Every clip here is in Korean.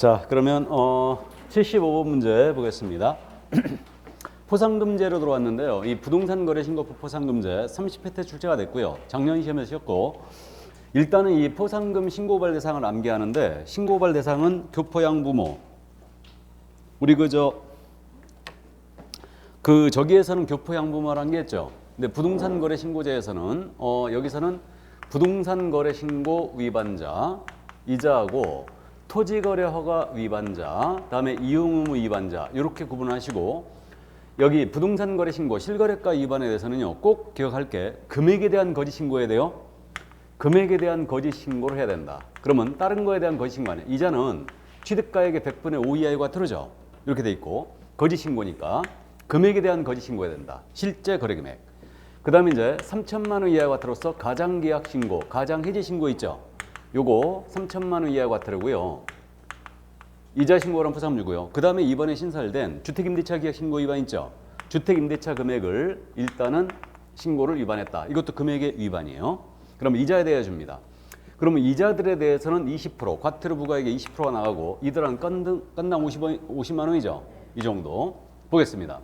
자, 그러면 75번 문제 보겠습니다. 포상금제로 들어왔는데요. 이 부동산 거래 신고법 포상금제 30회 출제가 됐고요. 작년 시험에서 쉬었고, 일단은 이 포상금 신고발 대상을 암기하는데, 신고발 대상은 교포양부모. 우리 저기에서는 교포양부모라는 게 있죠. 근데 부동산 거래 신고제에서는 여기서는 부동산 거래 신고 위반자, 이자하고 토지거래 허가 위반자, 다음에 이용 의무 위반자 이렇게 구분하시고, 여기 부동산 거래 신고 실거래가 위반에 대해서는요, 꼭 기억할 게 금액에 대한 거짓 신고해야 돼요. 금액에 대한 거짓 신고를 해야 된다. 그러면 다른 거에 대한 거짓 신고 아니에요. 이자는 취득가액의 100분의 5 이하가 틀어져. 이렇게 돼 있고, 거짓 신고니까 금액에 대한 거짓 신고해야 된다. 실제 거래 금액. 그 다음에 이제 3천만 원 이하와 같으로서 가장계약 신고, 가장해지 신고 있죠. 요거 3천만 원 이하와 같으고요. 이자 신고랑 포상금 주고요. 그 다음에 이번에 신설된 주택임대차 계약 신고 위반 있죠. 주택임대차 금액을 일단은 신고를 위반했다. 이것도 금액의 위반이에요. 그러면 이자에 대해 줍니다. 그러면 이자들에 대해서는 20%, 과태료 부과액의 20%가 나가고, 이들은 건당 50만 원이죠. 이 정도. 보겠습니다.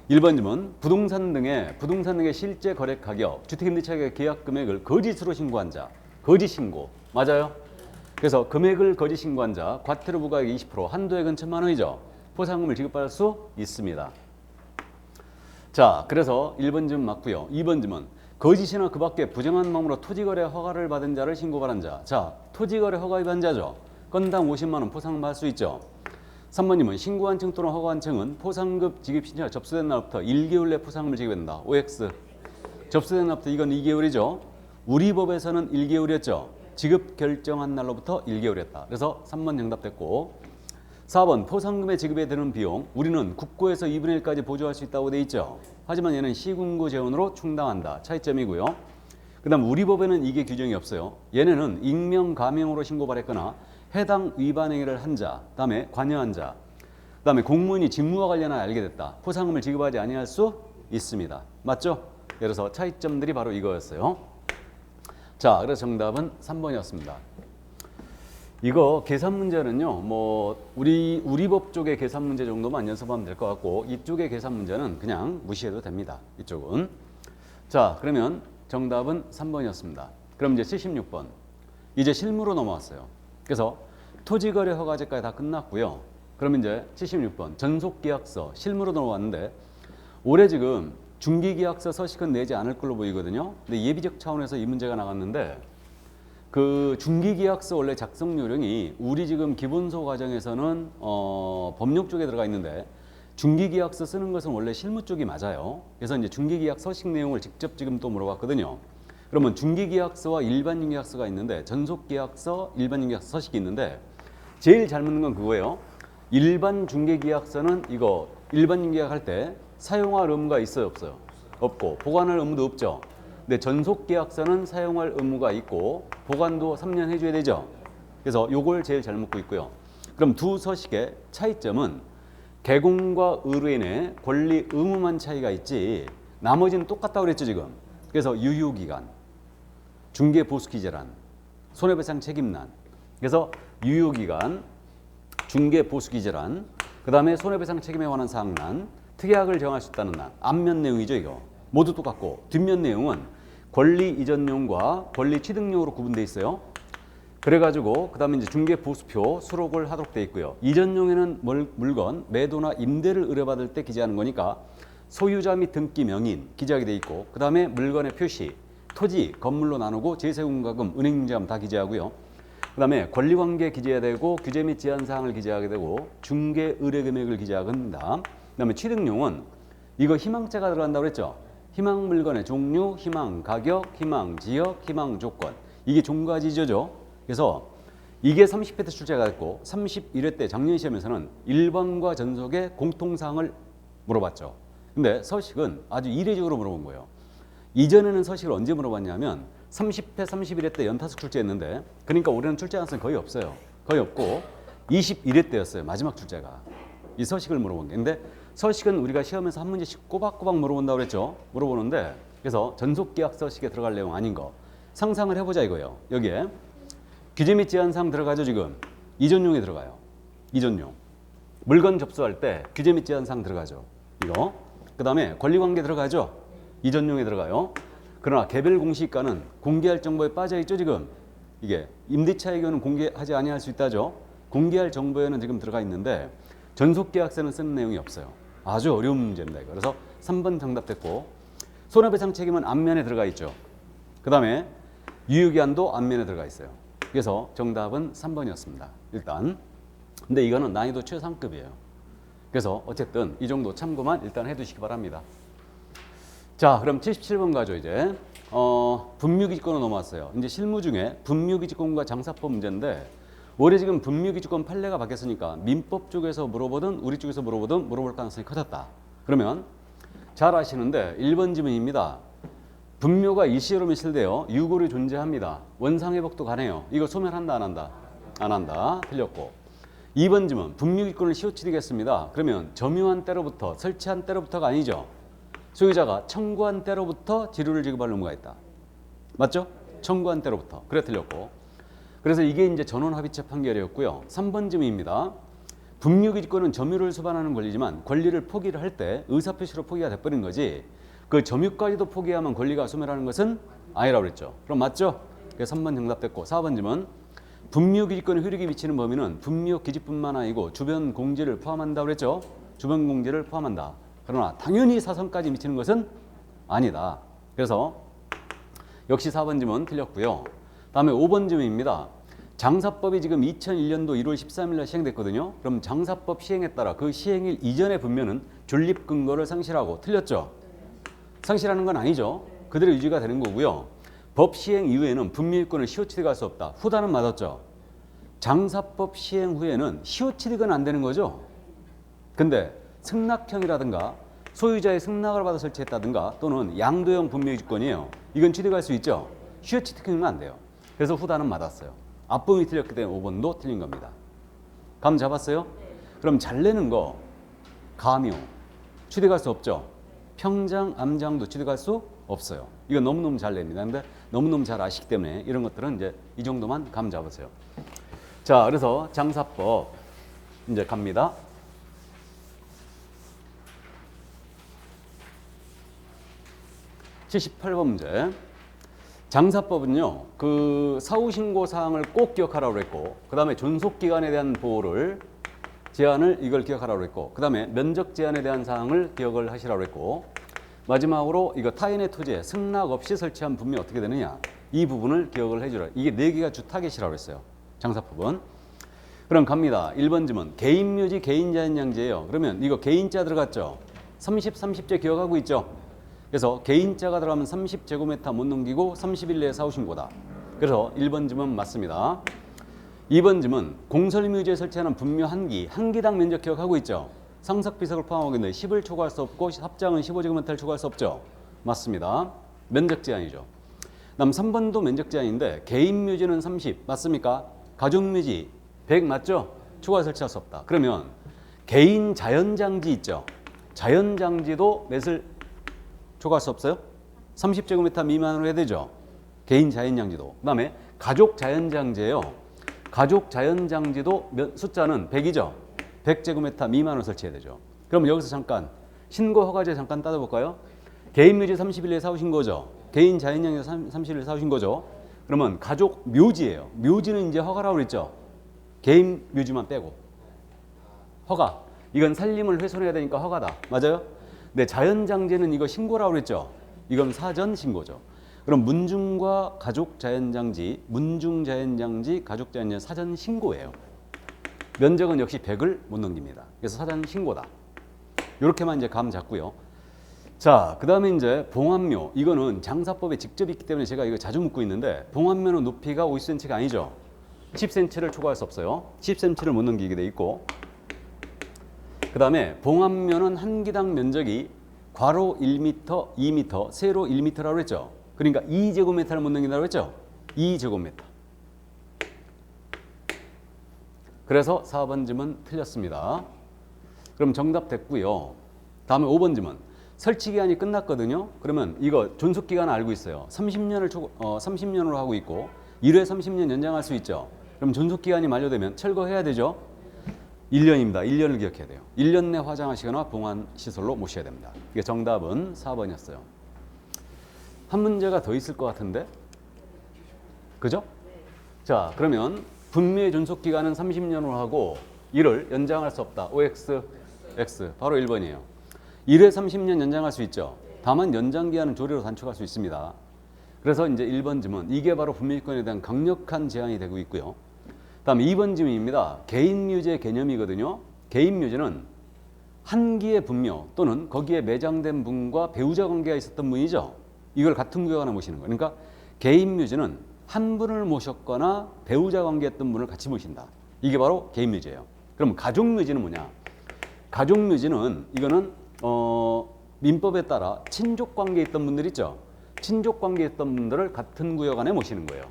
1번 질문. 부동산 등의 실제 거래 가격, 주택임대차 계약 금액을 거짓으로 신고한 자. 거짓 신고. 맞아요? 그래서 금액을 거짓 신고한 자, 과태료 부과액 20%, 한도액은 1,000만 원이죠. 포상금을 지급받을 수 있습니다. 자, 그래서 1번 질문 맞고요. 2번 질문. 거짓이나 그 밖에 부정한 마음으로 토지거래 허가를 받은 자를 신고받은 자. 자, 토지거래 허가 위반 자죠. 건당 50만 원 포상금 받을 수 있죠. 3번님은 신고한 층 또는 허가한 층은 포상금 지급 신청이 접수된 날부터 1개월 내 포상금을 지급한다. OX. 접수된 날부터 이건 2개월이죠. 우리 법에서는 1개월이었죠. 지급 결정한 날로부터 1개월이었다. 그래서 3번 정답됐고, 4번 포상금의 지급에 드는 비용, 우리는 국고에서 2분의 1까지 보조할 수 있다고 돼 있죠. 하지만 얘는 시군구 재원으로 충당한다. 차이점이고요. 그 다음 우리 법에는 이게 규정이 없어요. 얘네는 익명, 가명으로 신고발했거나 해당 위반 행위를 한 자, 다음에 관여한 자, 다음에 공무원이 직무와 관련하여 알게 됐다. 포상금을 지급하지 아니할 수 있습니다. 맞죠? 그래서 차이점들이 바로 이거였어요. 자, 그래서 정답은 3번이었습니다. 이거 계산 문제는요, 우리 법 쪽의 계산 문제 정도만 연습하면 될 것 같고, 이쪽의 계산 문제는 그냥 무시해도 됩니다. 이쪽은. 자, 그러면 정답은 3번이었습니다. 그럼 이제 76번. 이제 실무로 넘어왔어요. 그래서 토지거래 허가제까지 다 끝났고요. 그럼 이제 76번. 전속계약서. 실무로 넘어왔는데, 올해 지금 중기계약서 서식은 내지 않을 걸로 보이거든요. 근데 예비적 차원에서 이 문제가 나갔는데, 그 중기계약서 원래 작성 요령이 우리 지금 기본소 과정에서는 법률 쪽에 들어가 있는데, 중기계약서 쓰는 것은 원래 실무 쪽이 맞아요. 그래서 이제 중기계약 서식 내용을 직접 지금 또 물어봤거든요. 그러면 중기계약서와 일반중개약서가 있는데, 전속계약서, 일반중개약서 서식이 있는데, 제일 잘 묻는 건 그거예요. 일반 중개계약서는 이거 일반중개약 할 때 사용할 의무가 있어요, 없어요? 없고, 보관할 의무도 없죠. 근데 전속계약서는 사용할 의무가 있고, 보관도 3년 해줘야 되죠. 그래서 요걸 제일 잘 묻고 있고요. 그럼 두 서식의 차이점은 개공과 의뢰인의 권리 의무만 차이가 있지, 나머지는 똑같다고 그랬죠, 지금. 그래서 유효기간, 중개보수기재란, 손해배상 책임난. 그래서 유효기간, 중개보수기재란, 그 다음에 손해배상 책임에 관한 사항란, 특약을 정할 수 있다는 난. 앞면 내용이죠, 이거. 모두 똑같고, 뒷면 내용은 권리 이전용과 권리 취득용으로 구분되어 있어요. 그래가지고 그 다음에 이제 중개보수표 수록을 하도록 되어 있고요. 이전용에는 물건 매도나 임대를 의뢰받을 때 기재하는 거니까 소유자 및 등기 명인 기재하게 되어 있고, 그 다음에 물건의 표시, 토지, 건물로 나누고 제세공과금, 은행융자금 다 기재하고요. 그 다음에 권리관계 기재해야 되고, 규제 및 제한사항을 기재하게 되고, 중개 의뢰 금액을 기재하게 합니다. 그 다음에 취득용은 이거 희망자가 들어간다고 그랬죠. 희망 물건의 종류, 희망 가격, 희망 지역, 희망 조건. 이게 종가지저죠. 그래서 이게 30회 때 출제가 됐고, 31회 때 작년 시험에서는 1번과 전속의 공통사항을 물어봤죠. 근데 서식은 아주 이례적으로 물어본 거예요. 이전에는 서식을 언제 물어봤냐면 30회, 31회 때 연타석 출제했는데, 그러니까 올해는 출제 가능성이 거의 없어요. 거의 없고 21회 때였어요. 마지막 출제가. 이 서식을 물어본 게. 근데 서식은 우리가 시험에서 한 문제씩 꼬박꼬박 물어본다고 그랬죠. 물어보는데, 그래서 전속계약 서식에 들어갈 내용 아닌 거 상상을 해보자 이거예요. 여기에 규제 및 제한사항 들어가죠. 지금 이전용에 들어가요. 이전용. 물건 접수할 때 규제 및 제한사항 들어가죠. 이거. 그 다음에 권리관계 들어가죠. 이전용에 들어가요. 그러나 개별 공시가는 공개할 정보에 빠져있죠. 지금 이게 임대차액은 공개하지 아니할 수 있다죠. 공개할 정보에는 지금 들어가 있는데 전속계약서는 쓰는 내용이 없어요. 아주 어려운 문제입니다. 이거. 그래서 3번 정답됐고, 손해배상 책임은 앞면에 들어가 있죠. 그 다음에 유효기한도 앞면에 들어가 있어요. 그래서 정답은 3번이었습니다. 일단. 근데 이거는 난이도 최상급이에요. 그래서 어쨌든 이 정도 참고만 일단 해두시기 바랍니다. 자, 그럼 77번 가죠. 이제 분묘기지권으로 넘어왔어요. 이제 실무 중에 분묘기지권과 장사법 문제인데, 올해 지금 분묘기지권 판례가 바뀌었으니까 민법 쪽에서 물어보든 우리 쪽에서 물어보든 물어볼 가능성이 커졌다. 그러면 잘 아시는데 1번 지문입니다. 분묘가 일시로 밀실되어 유골이 존재합니다. 원상회복도 가능해요. 이거 소멸한다 안 한다? 안 한다. 틀렸고. 2번 지문 분묘기권을 시효치르겠습니다. 그러면 점유한 때로부터 설치한 때로부터가 아니죠. 소유자가 청구한 때로부터 지료를 지급할 의무가 있다. 맞죠? 청구한 때로부터. 그래 틀렸고. 그래서 이게 이제 전원합의체 판결이었고요. 3번 지문입니다. 분묘기지권은 점유를 수반하는 권리지만 권리를 포기를 할 때 의사표시로 포기가 돼버린 거지, 그 점유까지도 포기하면 권리가 소멸하는 것은 아니라고 그랬죠. 그럼 맞죠? 그래서 3번 정답됐고, 4번 지문 분묘기지권의 효력이 미치는 범위는 분묘기지뿐만 아니고 주변 공지를 포함한다고 그랬죠. 주변 공지를 포함한다. 그러나 당연히 사선까지 미치는 것은 아니다. 그래서 역시 4번 지문 틀렸고요. 다음에 5번 지문입니다. 장사법이 지금 2001년도 1월 13일 날 시행됐거든요. 그럼 장사법 시행에 따라 그 시행일 이전의 분묘는 존립 근거를 상실하고, 틀렸죠? 상실하는 건 아니죠. 그대로 유지가 되는 거고요. 법 시행 이후에는 분묘일권을 시효취득할 수 없다. 후단은 맞았죠. 장사법 시행 후에는 시효취득은 안 되는 거죠. 근데 승낙형이라든가 소유자의 승낙을 받아 설치했다든가 또는 양도형 분묘기지권이에요. 이건 취득할 수 있죠. 시효취득은 안 돼요. 그래서 후단은 맞았어요. 앞부분이 틀렸기 때문에 5번도 틀린 겁니다. 감 잡았어요? 그럼 잘 내는 거 가묘 취득할 수 없죠. 평장, 암장도 취득할 수 없어요. 이거 너무너무 잘 냅니다. 근데 너무너무 잘 아시기 때문에 이런 것들은 이제 이 정도만 감 잡으세요. 자, 그래서 장사법 이제 갑니다. 78번 문제. 장사법은요, 그 사후신고 사항을 꼭 기억하라고 그랬고, 그 다음에 존속기간에 대한 보호를 제한을 이걸 기억하라고 그랬고, 그 다음에 면적 제한에 대한 사항을 기억을 하시라고 그랬고, 마지막으로 이거 타인의 토지에 승낙 없이 설치한 분묘 어떻게 되느냐, 이 부분을 기억을 해주라. 이게 4개가 주 타겟이라고 했어요. 장사법은. 그럼 갑니다. 1번 지문 개인묘지 개인자연양지예요. 그러면 이거 개인자 들어갔죠. 30, 30제 기억하고 있죠. 그래서 개인자가 들어가면 30제곱미터 못 넘기고 30일 내에 사후신고다. 그래서 1번 지문 맞습니다. 2번 지문 공설묘지에 설치하는 분묘 한기당 면적 기억하고 있죠. 상석비석을 포함하고 있는데 10을 초과할 수 없고 합장은 15제곱미터를 초과할 수 없죠. 맞습니다. 면적 제한이죠. 다음 3번도 면적 제한인데 개인묘지는 30 맞습니까? 가족묘지 100 맞죠? 초과 설치할 수 없다. 그러면 개인 자연장지 있죠. 자연장지도 몇을 초과할 수 없어요? 30제곱미터 미만으로 해야 되죠. 개인 자연장지도. 그 다음에 가족 자연장지예요. 가족 자연장지도 숫자는 100이죠. 100제곱미터 미만으로 설치해야 되죠. 그럼 여기서 잠깐 신고 허가제 잠깐 따져볼까요? 개인묘지 30일에 사오신 거죠. 개인 자연장지 30일에 사오신 거죠. 그러면 가족 묘지예요. 묘지는 이제 허가라고 그랬죠. 개인 묘지만 빼고. 허가. 이건 살림을 훼손해야 되니까 허가다. 맞아요? 네, 자연장지는 이거 신고라고 그랬죠. 이건 사전 신고죠. 그럼 문중과 가족자연장지, 문중자연장지, 가족자연장지 사전 신고예요. 면적은 역시 100을 못 넘깁니다. 그래서 사전 신고다. 이렇게만 이제 감 잡고요. 자, 그 다음에 이제 봉합묘. 이거는 장사법에 직접 있기 때문에 제가 이거 자주 묻고 있는데, 봉합묘는 높이가 50cm가 아니죠. 10cm를 초과할 수 없어요. 10cm를 못 넘기게 돼 있고, 그 다음에 봉합묘는 한 기당 면적이 괄호 1m, 2m, 세로 1m라고 했죠. 그러니까 2제곱미터를 못 넘긴다고 했죠. 2제곱미터. 그래서 4번 지문 틀렸습니다. 그럼 정답 됐고요. 다음에 5번 지문. 설치 기간이 끝났거든요. 그러면 이거 존속 기간 알고 있어요. 30년으로 하고 있고 1회 30년 연장할 수 있죠. 그럼 존속 기간이 만료되면 철거해야 되죠. 1년입니다. 1년을 기억해야 돼요. 1년 내 화장하시거나 봉환시설로 모셔야 됩니다. 이게 정답은 4번이었어요. 한 문제가 더 있을 것 같은데? 그죠? 자, 그러면 분미의 존속기간은 30년으로 하고 이를 연장할 수 없다. OX, X. 바로 1번이에요. 1회 30년 연장할 수 있죠. 다만 연장기한은 조례로 단축할 수 있습니다. 그래서 이제 1번 질문, 이게 바로 분미권에 대한 강력한 제한이 되고 있고요. 다음 2번 질문입니다. 개인묘지의 개념이거든요. 개인묘지는 한 기의 분묘 또는 거기에 매장된 분과 배우자 관계가 있었던 분이죠. 이걸 같은 구역 안에 모시는 거예요. 그러니까 개인묘지는 한 분을 모셨거나 배우자 관계했던 분을 같이 모신다. 이게 바로 개인묘지예요. 그럼 가족묘지는 뭐냐? 가족묘지는 이거는 민법에 따라 친족 관계에 있던 분들 있죠. 친족 관계에 있던 분들을 같은 구역 안에 모시는 거예요.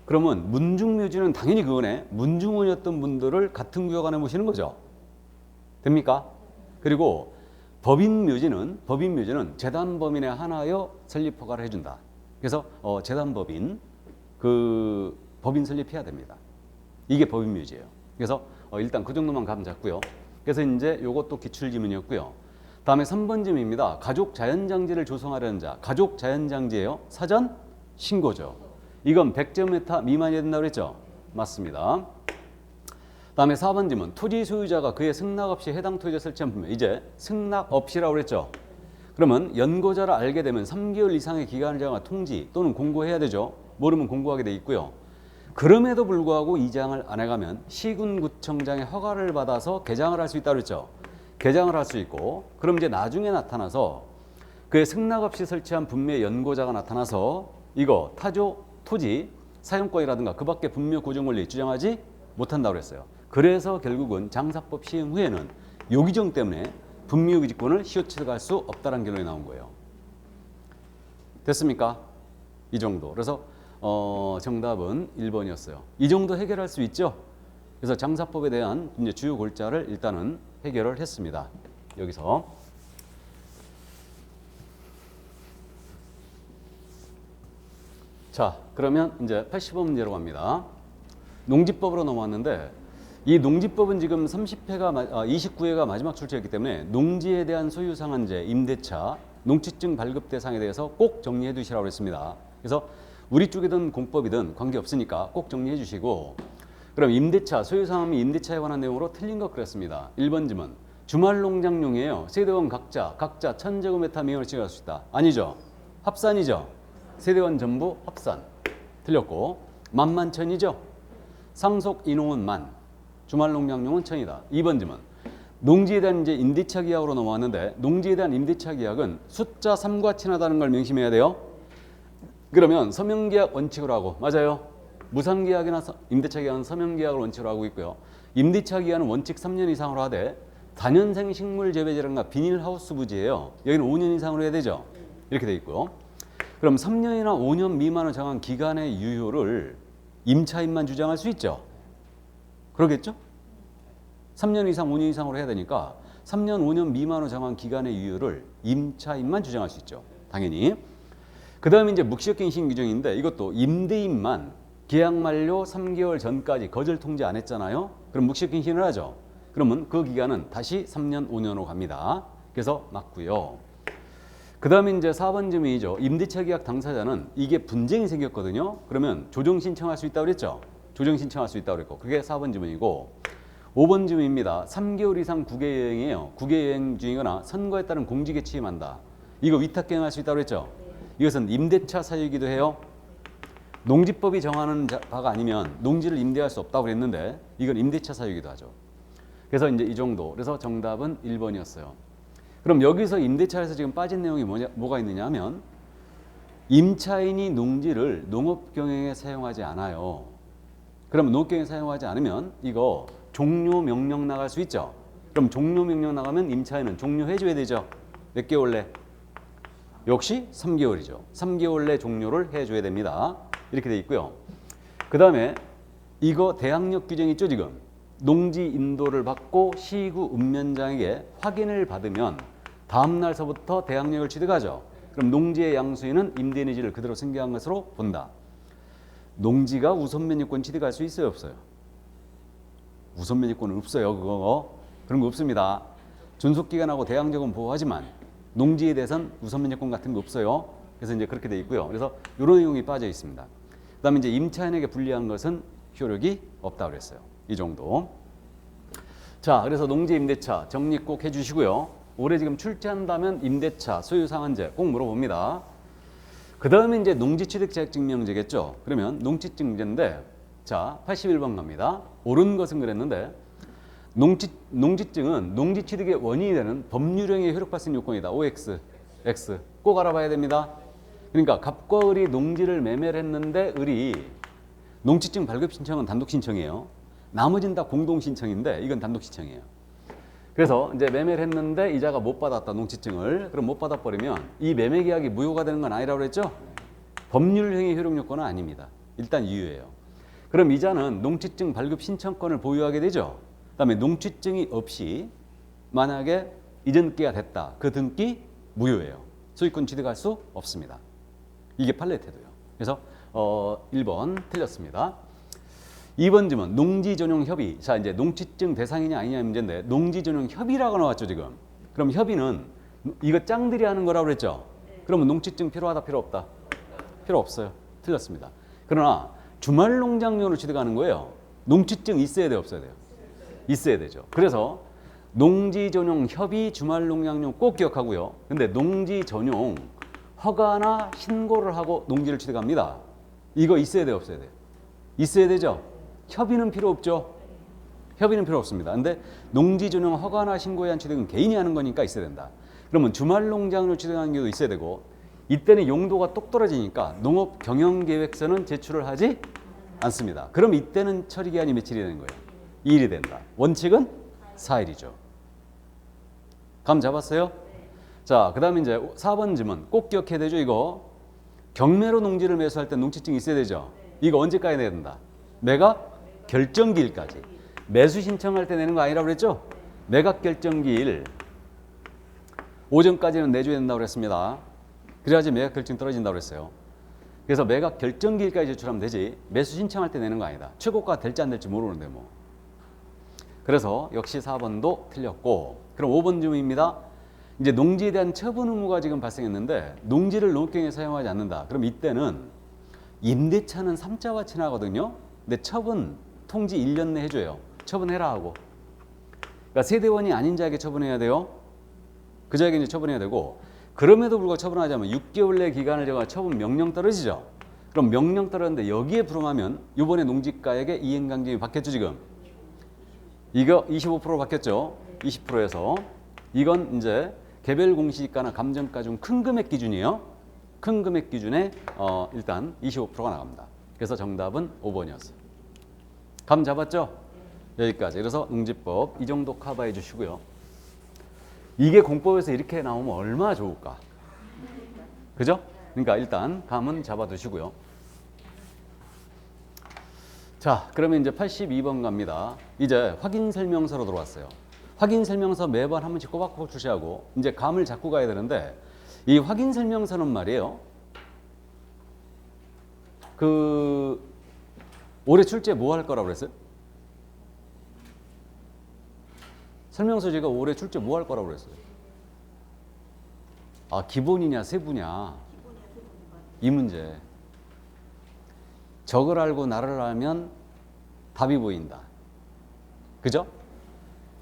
그러면 문중묘지는 당연히 그거네. 문중원이었던 분들을 같은 구역 안에 모시는 거죠. 됩니까? 그리고 법인묘지는 재단법인에 한하여 설립 허가를 해준다. 그래서 재단법인 그 법인 설립해야 됩니다. 이게 법인묘지예요. 그래서 일단 그 정도만 감 잡고요. 그래서 이제 요것도 기출지문이었고요. 다음에 3번 질문입니다. 가족 자연장지를 조성하려는 자. 가족 자연장지예요. 사전 신고죠. 이건 100제곱미터 미만이 된다고 그랬죠? 맞습니다. 다음에 4번 질문. 토지 소유자가 그의 승낙 없이 해당 토지에 설치한 분명. 이제 승낙 없이라고 그랬죠? 그러면 연고자를 알게 되면 3개월 이상의 기간을 정한 통지 또는 공고해야 되죠. 모르면 공고하게 돼 있고요. 그럼에도 불구하고 이장을 안 해가면 시군구청장의 허가를 받아서 개장을 할 수 있다고 그랬죠? 개장을 할 수 있고, 그럼 이제 나중에 나타나서 그의 승낙 없이 설치한 분묘의 연고자가 나타나서 이거 타조 토지 사용권이라든가 그 밖에 분묘 고정 권리 주장하지 못한다고 그랬어요. 그래서 결국은 장사법 시행 후에는 요 규정 때문에 분묘 기지권을 시효치할 수 없다는 결론이 나온 거예요. 됐습니까? 이 정도. 그래서 정답은 1번이었어요. 이 정도 해결할 수 있죠? 그래서 장사법에 대한 이제 주요 골자를 일단은 해결을 했습니다. 여기서. 자, 그러면 이제 85 문제로 갑니다. 농지법으로 넘어왔는데 이 농지법은 지금 29회가 마지막 출제였기 때문에 농지에 대한 소유상한제, 임대차, 농지증 발급 대상에 대해서 꼭 정리해 두시라고 했습니다. 그래서 우리 쪽이든 공법이든 관계없으니까 꼭 정리해 주시고, 그럼 임대차, 소유상함이 임대차에 관한 내용으로 틀린 것 그랬습니다. 1번 질문. 주말농장용이에요. 세대원 각자 1000제곱미터 미만을 지어갈 수 있다. 아니죠. 합산이죠. 세대원 전부 합산. 틀렸고, 만만천이죠. 상속 인용은 만, 주말농장용은 천이다. 2번 질문. 농지에 대한 이제 임대차 계약으로 넘어왔는데 농지에 대한 임대차 계약은 숫자 3과 친하다는 걸 명심해야 돼요. 그러면 서명계약 원칙으로 하고, 맞아요. 무상계약이나 임대차 계약은 서명계약을 원칙으로 하고 있고요. 임대차 기간은 원칙 3년 이상으로 하되 다년생 식물 재배지라든가 비닐하우스 부지예요. 여기는 5년 이상으로 해야 되죠. 이렇게 돼 있고요. 그럼 3년이나 5년 미만을 정한 기간의 유효를 임차인만 주장할 수 있죠. 그러겠죠? 3년 이상, 5년 이상으로 해야 되니까 3년, 5년 미만으로 정한 기간의 유효를 임차인만 주장할 수 있죠. 당연히. 그 다음에 이제 묵시적갱신 규정인데 이것도 임대인만 계약 만료 3개월 전까지 거절 통지 안 했잖아요. 그럼 묵시적갱신을 하죠. 그러면 그 기간은 다시 3년, 5년으로 갑니다. 그래서 맞고요. 그 다음에 이제 4번 질문이죠. 임대차 계약 당사자는 이게 분쟁이 생겼거든요. 그러면 조정 신청할 수 있다고 그랬죠. 조정 신청할 수 있다고 그랬고 그게 4번 질문이고, 5번 질문입니다. 3개월 이상 국외여행이에요. 국외여행 중이거나 선거에 따른 공직에 취임한다. 이거 위탁경영할 수 있다고 그랬죠. 이것은 임대차 사유이기도 해요. 농지법이 정하는 바가 아니면 농지를 임대할 수 없다고 그랬는데 이건 임대차 사유이기도 하죠. 그래서 이제 이 정도. 그래서 정답은 1번이었어요. 그럼 여기서 임대차에서 지금 빠진 내용이 뭐가 있느냐 하면 임차인이 농지를 농업경영에 사용하지 않아요. 그럼 농업경영에 사용하지 않으면 이거 종료 명령 나갈 수 있죠. 그럼 종료 명령 나가면 임차인은 종료해 줘야 되죠. 몇 개월 내? 역시 3개월이죠. 3개월 내 종료를 해줘야 됩니다. 이렇게 돼 있고요. 그 다음에 이거 대항력 규정 있죠. 지금 농지 인도를 받고 시구 읍면장에게 확인을 받으면 다음 날서부터 대항력을 취득하죠. 그럼 농지의 양수인은 임대인의지를 그대로 승계한 것으로 본다. 농지가 우선 면유권 취득할 수 있어요, 없어요? 우선 면제권은 없어요. 그거 그런 거 없습니다. 존속기간하고 대항적은 보호하지만 농지에 대해서는 우선 면제권 같은 거 없어요. 그래서 이제 그렇게 돼 있고요. 그래서 이런 내용이 빠져 있습니다. 그다음에 이제 임차인에게 불리한 것은 효력이 없다 그랬어요. 이 정도. 자, 그래서 농지 임대차 정리 꼭 해주시고요. 올해 지금 출제한다면 임대차 소유 상한제 꼭 물어봅니다. 그 다음에 이제 농지취득자격증명제겠죠. 그러면 농지증제인데, 자, 81번 갑니다. 옳은 것은 그랬는데, 농지증은 농지취득의 원인이 되는 법률형의 효력 발생 요건이다. OX, X 꼭 알아봐야 됩니다. 그러니까 갑과 을이 농지를 매매를 했는데 을이 농지증 발급 신청은 단독 신청이에요. 나머지는 다 공동 신청인데 이건 단독 신청이에요. 그래서 이제 매매를 했는데 이자가 못 받았다, 농지증을. 그럼 못 받아버리면 이 매매 계약이 무효가 되는 건 아니라고 그랬죠? 법률형의 효력 요건은 아닙니다. 일단 이유예요. 그럼 이자는 농지증 발급 신청권을 보유하게 되죠. 그다음에 농지증이 없이 만약에 이전기가 됐다. 그 등기 무효예요. 소유권 취득할 수 없습니다. 이게 판례태도예요. 그래서 1번 틀렸습니다. 2번 질문 농지전용 협의. 자, 이제 농지증 대상이냐 아니냐 문제인데 농지전용 협의라고 나왔죠 지금. 그럼 협의는 이거 짱들이 하는 거라고 그랬죠. 그러면 농지증 필요하다 필요 없다? 필요 없어요. 틀렸습니다. 그러나 주말 농장용으로 취득하는 거예요. 농지증 있어야 돼요 없어야 돼요? 있어야 되죠. 그래서 농지 전용 협의 주말 농장용 꼭 기억하고요. 근데 농지 전용 허가나 신고를 하고 농지를 취득합니다. 이거 있어야 돼요 없어야 돼요? 있어야 되죠. 협의는 필요 없죠. 협의는 필요 없습니다. 근데 농지 전용 허가나 신고에 의한 취득은 개인이 하는 거니까 있어야 된다. 그러면 주말 농장을 취득하는 경우도 있어야 되고, 이때는 용도가 똑 떨어지니까 농업 경영 계획서는 제출을 하지 않습니다. 그럼 이때는 처리 기한이 며칠이 되는 거예요? 2일이 된다. 원칙은 4일이죠. 감 잡았어요? 자, 그다음에 이제 4번 질문 꼭 기억해야 되죠. 이거 경매로 농지를 매수할 때 농지증이 있어야 되죠. 이거 언제까지 내야 된다? 매각 결정기일까지. 매수 신청할 때 내는 거 아니라고 그랬죠? 매각 결정기일 오전까지는 내줘야 된다고 그랬습니다. 그래야지 매각 결정 떨어진다고 그랬어요. 그래서 매각 결정기일까지 제출하면 되지 매수 신청할 때 내는 거 아니다. 최고가 될지 안 될지 모르는데 뭐. 그래서 역시 4번도 틀렸고, 그럼 5번 질문입니다. 이제 농지에 대한 처분 의무가 지금 발생했는데 농지를 농업경에 사용하지 않는다. 그럼 이때는 임대차는 3자와 친하거든요. 근데 처분 통지 1년 내 해줘요. 처분해라 하고. 그러니까 세대원이 아닌 자에게 처분해야 돼요. 그 자에게 이제 처분해야 되고, 그럼에도 불구하고 처분하지 않으면 6개월 내 기간을 정한 처분 명령 떨어지죠. 그럼 명령 떨어졌는데 여기에 불응하면 이번에 농지가액의 이행강제금이 바뀌었죠 지금. 이거 25% 바뀌었죠. 20%에서 이건 이제 개별 공시지가나 감정가 중 큰 금액 기준이에요. 큰 금액 기준에 일단 25%가 나갑니다. 그래서 정답은 5번이었어요. 감 잡았죠? 여기까지. 그래서 농지법 이 정도 커버해 주시고요. 이게 공법에서 이렇게 나오면 얼마나 좋을까? 그죠? 그러니까 일단 감은 잡아두시고요. 자, 그러면 이제 82번 갑니다. 이제 확인 설명서로 들어왔어요. 확인 설명서 매번 한 번씩 꼬박꼬박 출시하고 이제 감을 잡고 가야 되는데, 이 확인 설명서는 말이에요. 올해 출제 뭐 할 거라고 그랬어요? 설명서 제가 올해 출제 뭐 할 거라고 그랬어요? 아, 기본이냐 세부냐 이 문제. 적을 알고 나를 알면 답이 보인다. 그죠?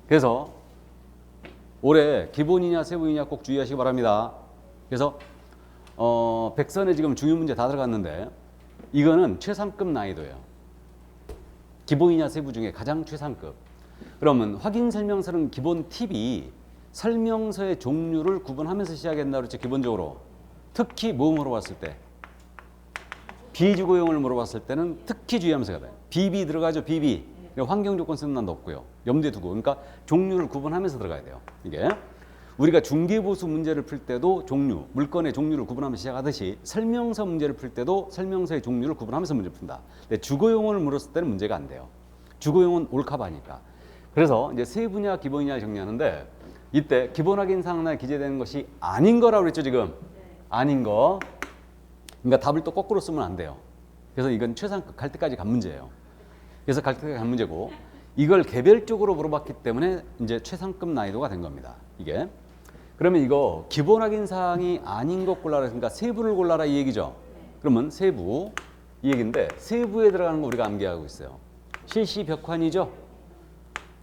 그래서 올해 기본이냐 세부이냐 꼭 주의하시기 바랍니다. 그래서 백선에 지금 중요 문제 다 들어갔는데 이거는 최상급 난이도예요. 기본이냐 세부 중에 가장 최상급. 그러면 확인 설명서는 기본 팁이 설명서의 종류를 구분하면서 시작한다 그랬죠. 기본적으로. 특히 뭐 물어봤을 때? 비주거용을 물어봤을 때는 특히 주의하면서 가야 돼요. 비비 들어가죠. 비비. 환경 조건 쓰는 난도 없고요. 염두에 두고. 그러니까 종류를 구분하면서 들어가야 돼요. 이게 우리가 중개보수 문제를 풀 때도 종류, 물건의 종류를 구분하면서 시작하듯이 설명서 문제를 풀 때도 설명서의 종류를 구분하면서 문제를 푼다. 근데 주거용을 물었을 때는 문제가 안 돼요. 주거용은 올카바니까. 그래서 이제 세 분야 기본이냐 정리하는데, 이때 기본 확인 사항에 기재되는 것이 아닌 거라고 그랬죠 지금. 아닌 거. 그러니까 답을 또 거꾸로 쓰면 안 돼요. 그래서 이건 최상급 갈 때까지 간 문제예요. 그래서 갈 때까지 간 문제고, 이걸 개별적으로 물어봤기 때문에 이제 최상급 난이도가 된 겁니다. 이게. 그러면 이거 기본 확인 사항이 아닌 것 골라라 그러니까 세부를 골라라 이 얘기죠. 그러면 세부 이 얘기인데 세부에 들어가는 거 우리가 암기하고 있어요. 실시 벽환이죠.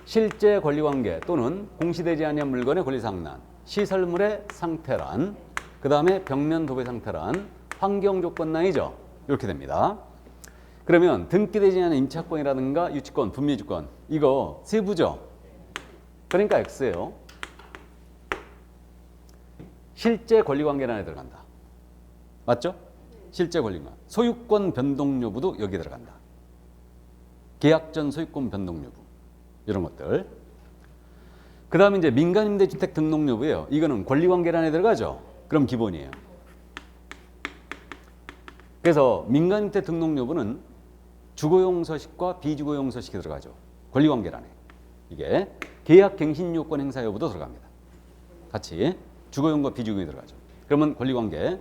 실제 권리관계 또는 공시되지 아니한 물건의 권리상난, 시설물의 상태란, 그 다음에 벽면 도배 상태란, 환경조건란이죠. 이렇게 됩니다. 그러면 등기되지 않은 임차권이라든가 유치권, 분미주권 이거 세부죠. 그러니까 X예요. 실제 권리관계란에 들어간다. 맞죠? 실제 권리관. 소유권 변동 여부도 여기에 들어간다. 계약 전 소유권 변동 여부. 이런 것들. 그 다음에 이제 민간임대주택 등록 여부예요. 이거는 권리관계란에 들어가죠. 그럼 기본이에요. 그래서 민간임대 등록 여부는 주거용 서식과 비주거용 서식이 들어가죠. 권리관계란에. 이게 계약갱신 요건 행사 여부도 들어갑니다. 같이 주거용과 비주거용이 들어가죠. 그러면 권리관계.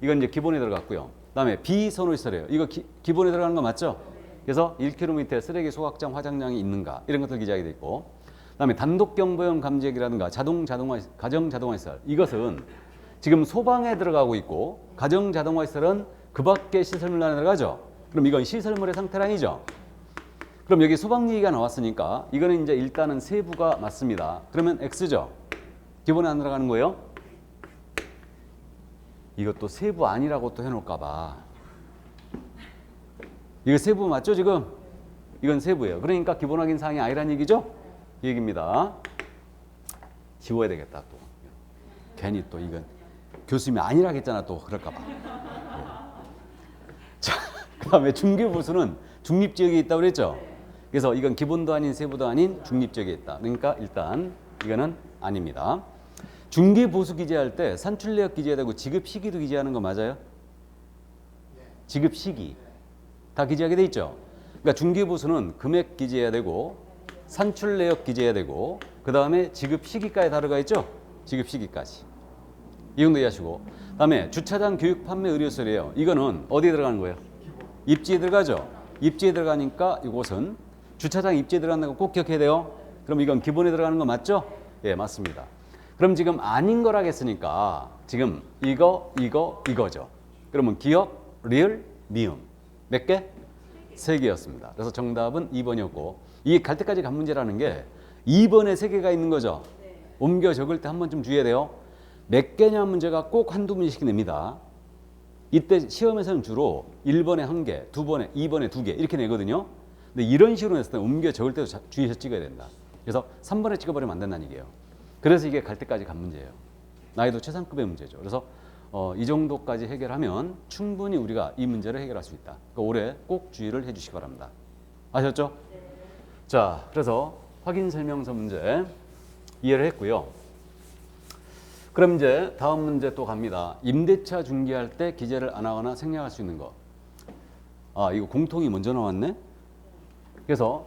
이건 이제 기본에 들어갔고요. 그다음에 비선호시설이에요. 이거 기본에 들어가는 거 맞죠? 그래서 1km 쓰레기 소각장 화장량이 있는가 이런 것들 기재하게 돼 있고, 그다음에 단독경보용 감지액이라든가 가정 자동화 시설 이것은 지금 소방에 들어가고 있고 가정 자동화 시설은 그 밖에 시설물 안에 들어가죠. 그럼 이건 시설물의 상태란이죠. 그럼 여기 소방 얘기가 나왔으니까 이거는 이제 일단은 세부가 맞습니다. 그러면 X죠. 기본에 안 들어가는 거예요. 이것도 세부 아니라고 또 해놓을까 봐. 이거 세부 맞죠 지금? 이건 세부예요. 그러니까 기본 확인 사항이 아니란 얘기죠? 이 얘기입니다. 지워야 되겠다 또. 괜히 또 이건 교수님이 아니라 했잖아 또 그럴까 봐. 자, 그 다음에 중개보수는 중립지역에 있다고 그랬죠? 그래서 이건 기본도 아닌 세부도 아닌 중립지역에 있다. 그러니까 일단 이거는 아닙니다. 중개보수 기재할 때 산출내역 기재해야 되고 지급 시기도 기재하는 거 맞아요? 지급 시기. 다 기재하게 돼 있죠. 그러니까 중개보수는 금액 기재해야 되고 산출 내역 기재해야 되고 그 다음에 지급 시기까지 다 들어가 있죠. 지급 시기까지. 이 정도 이해하시고, 그다음에 주차장 교육 판매 의료설이에요. 이거는 어디에 들어가는 거예요? 입지에 들어가죠. 입지에 들어가니까 이곳은 주차장 입지에 들어간다는 거 꼭 기억해야 돼요. 그럼 이건 기본에 들어가는 거 맞죠? 예, 맞습니다. 그럼 지금 아닌 거라겠으니까 지금 이거죠. 그러면 기억, 리을, 미음. 몇 개? 3개였습니다. 그래서 정답은 2번이었고, 이게 갈 때까지 간 문제라는 게 2번에 3개가 있는 거죠. 옮겨 적을 때 한 번쯤 주의해야 돼요. 몇 개냐 문제가 꼭 한두 문제씩 냅니다. 이때 시험에서는 주로 1번에 1개, 2번에, 2번에 2개 이렇게 내거든요. 근데 이런 식으로 냈을 때 옮겨 적을 때도 주의해서 찍어야 된다. 그래서 3번에 찍어버리면 안 된다는 얘기예요. 그래서 이게 갈 때까지 간 문제예요. 난이도 최상급의 문제죠. 그래서 이 정도까지 해결하면 충분히 우리가 이 문제를 해결할 수 있다. 그러니까 올해 꼭 주의를 해주시기 바랍니다. 아셨죠? 네. 자, 그래서 확인 설명서 문제 이해를 했고요. 그럼 이제 다음 문제 또 갑니다. 임대차 중개할 때 기재를 안 하거나 생략할 수 있는 거. 아, 이거 공통이 먼저 나왔네. 그래서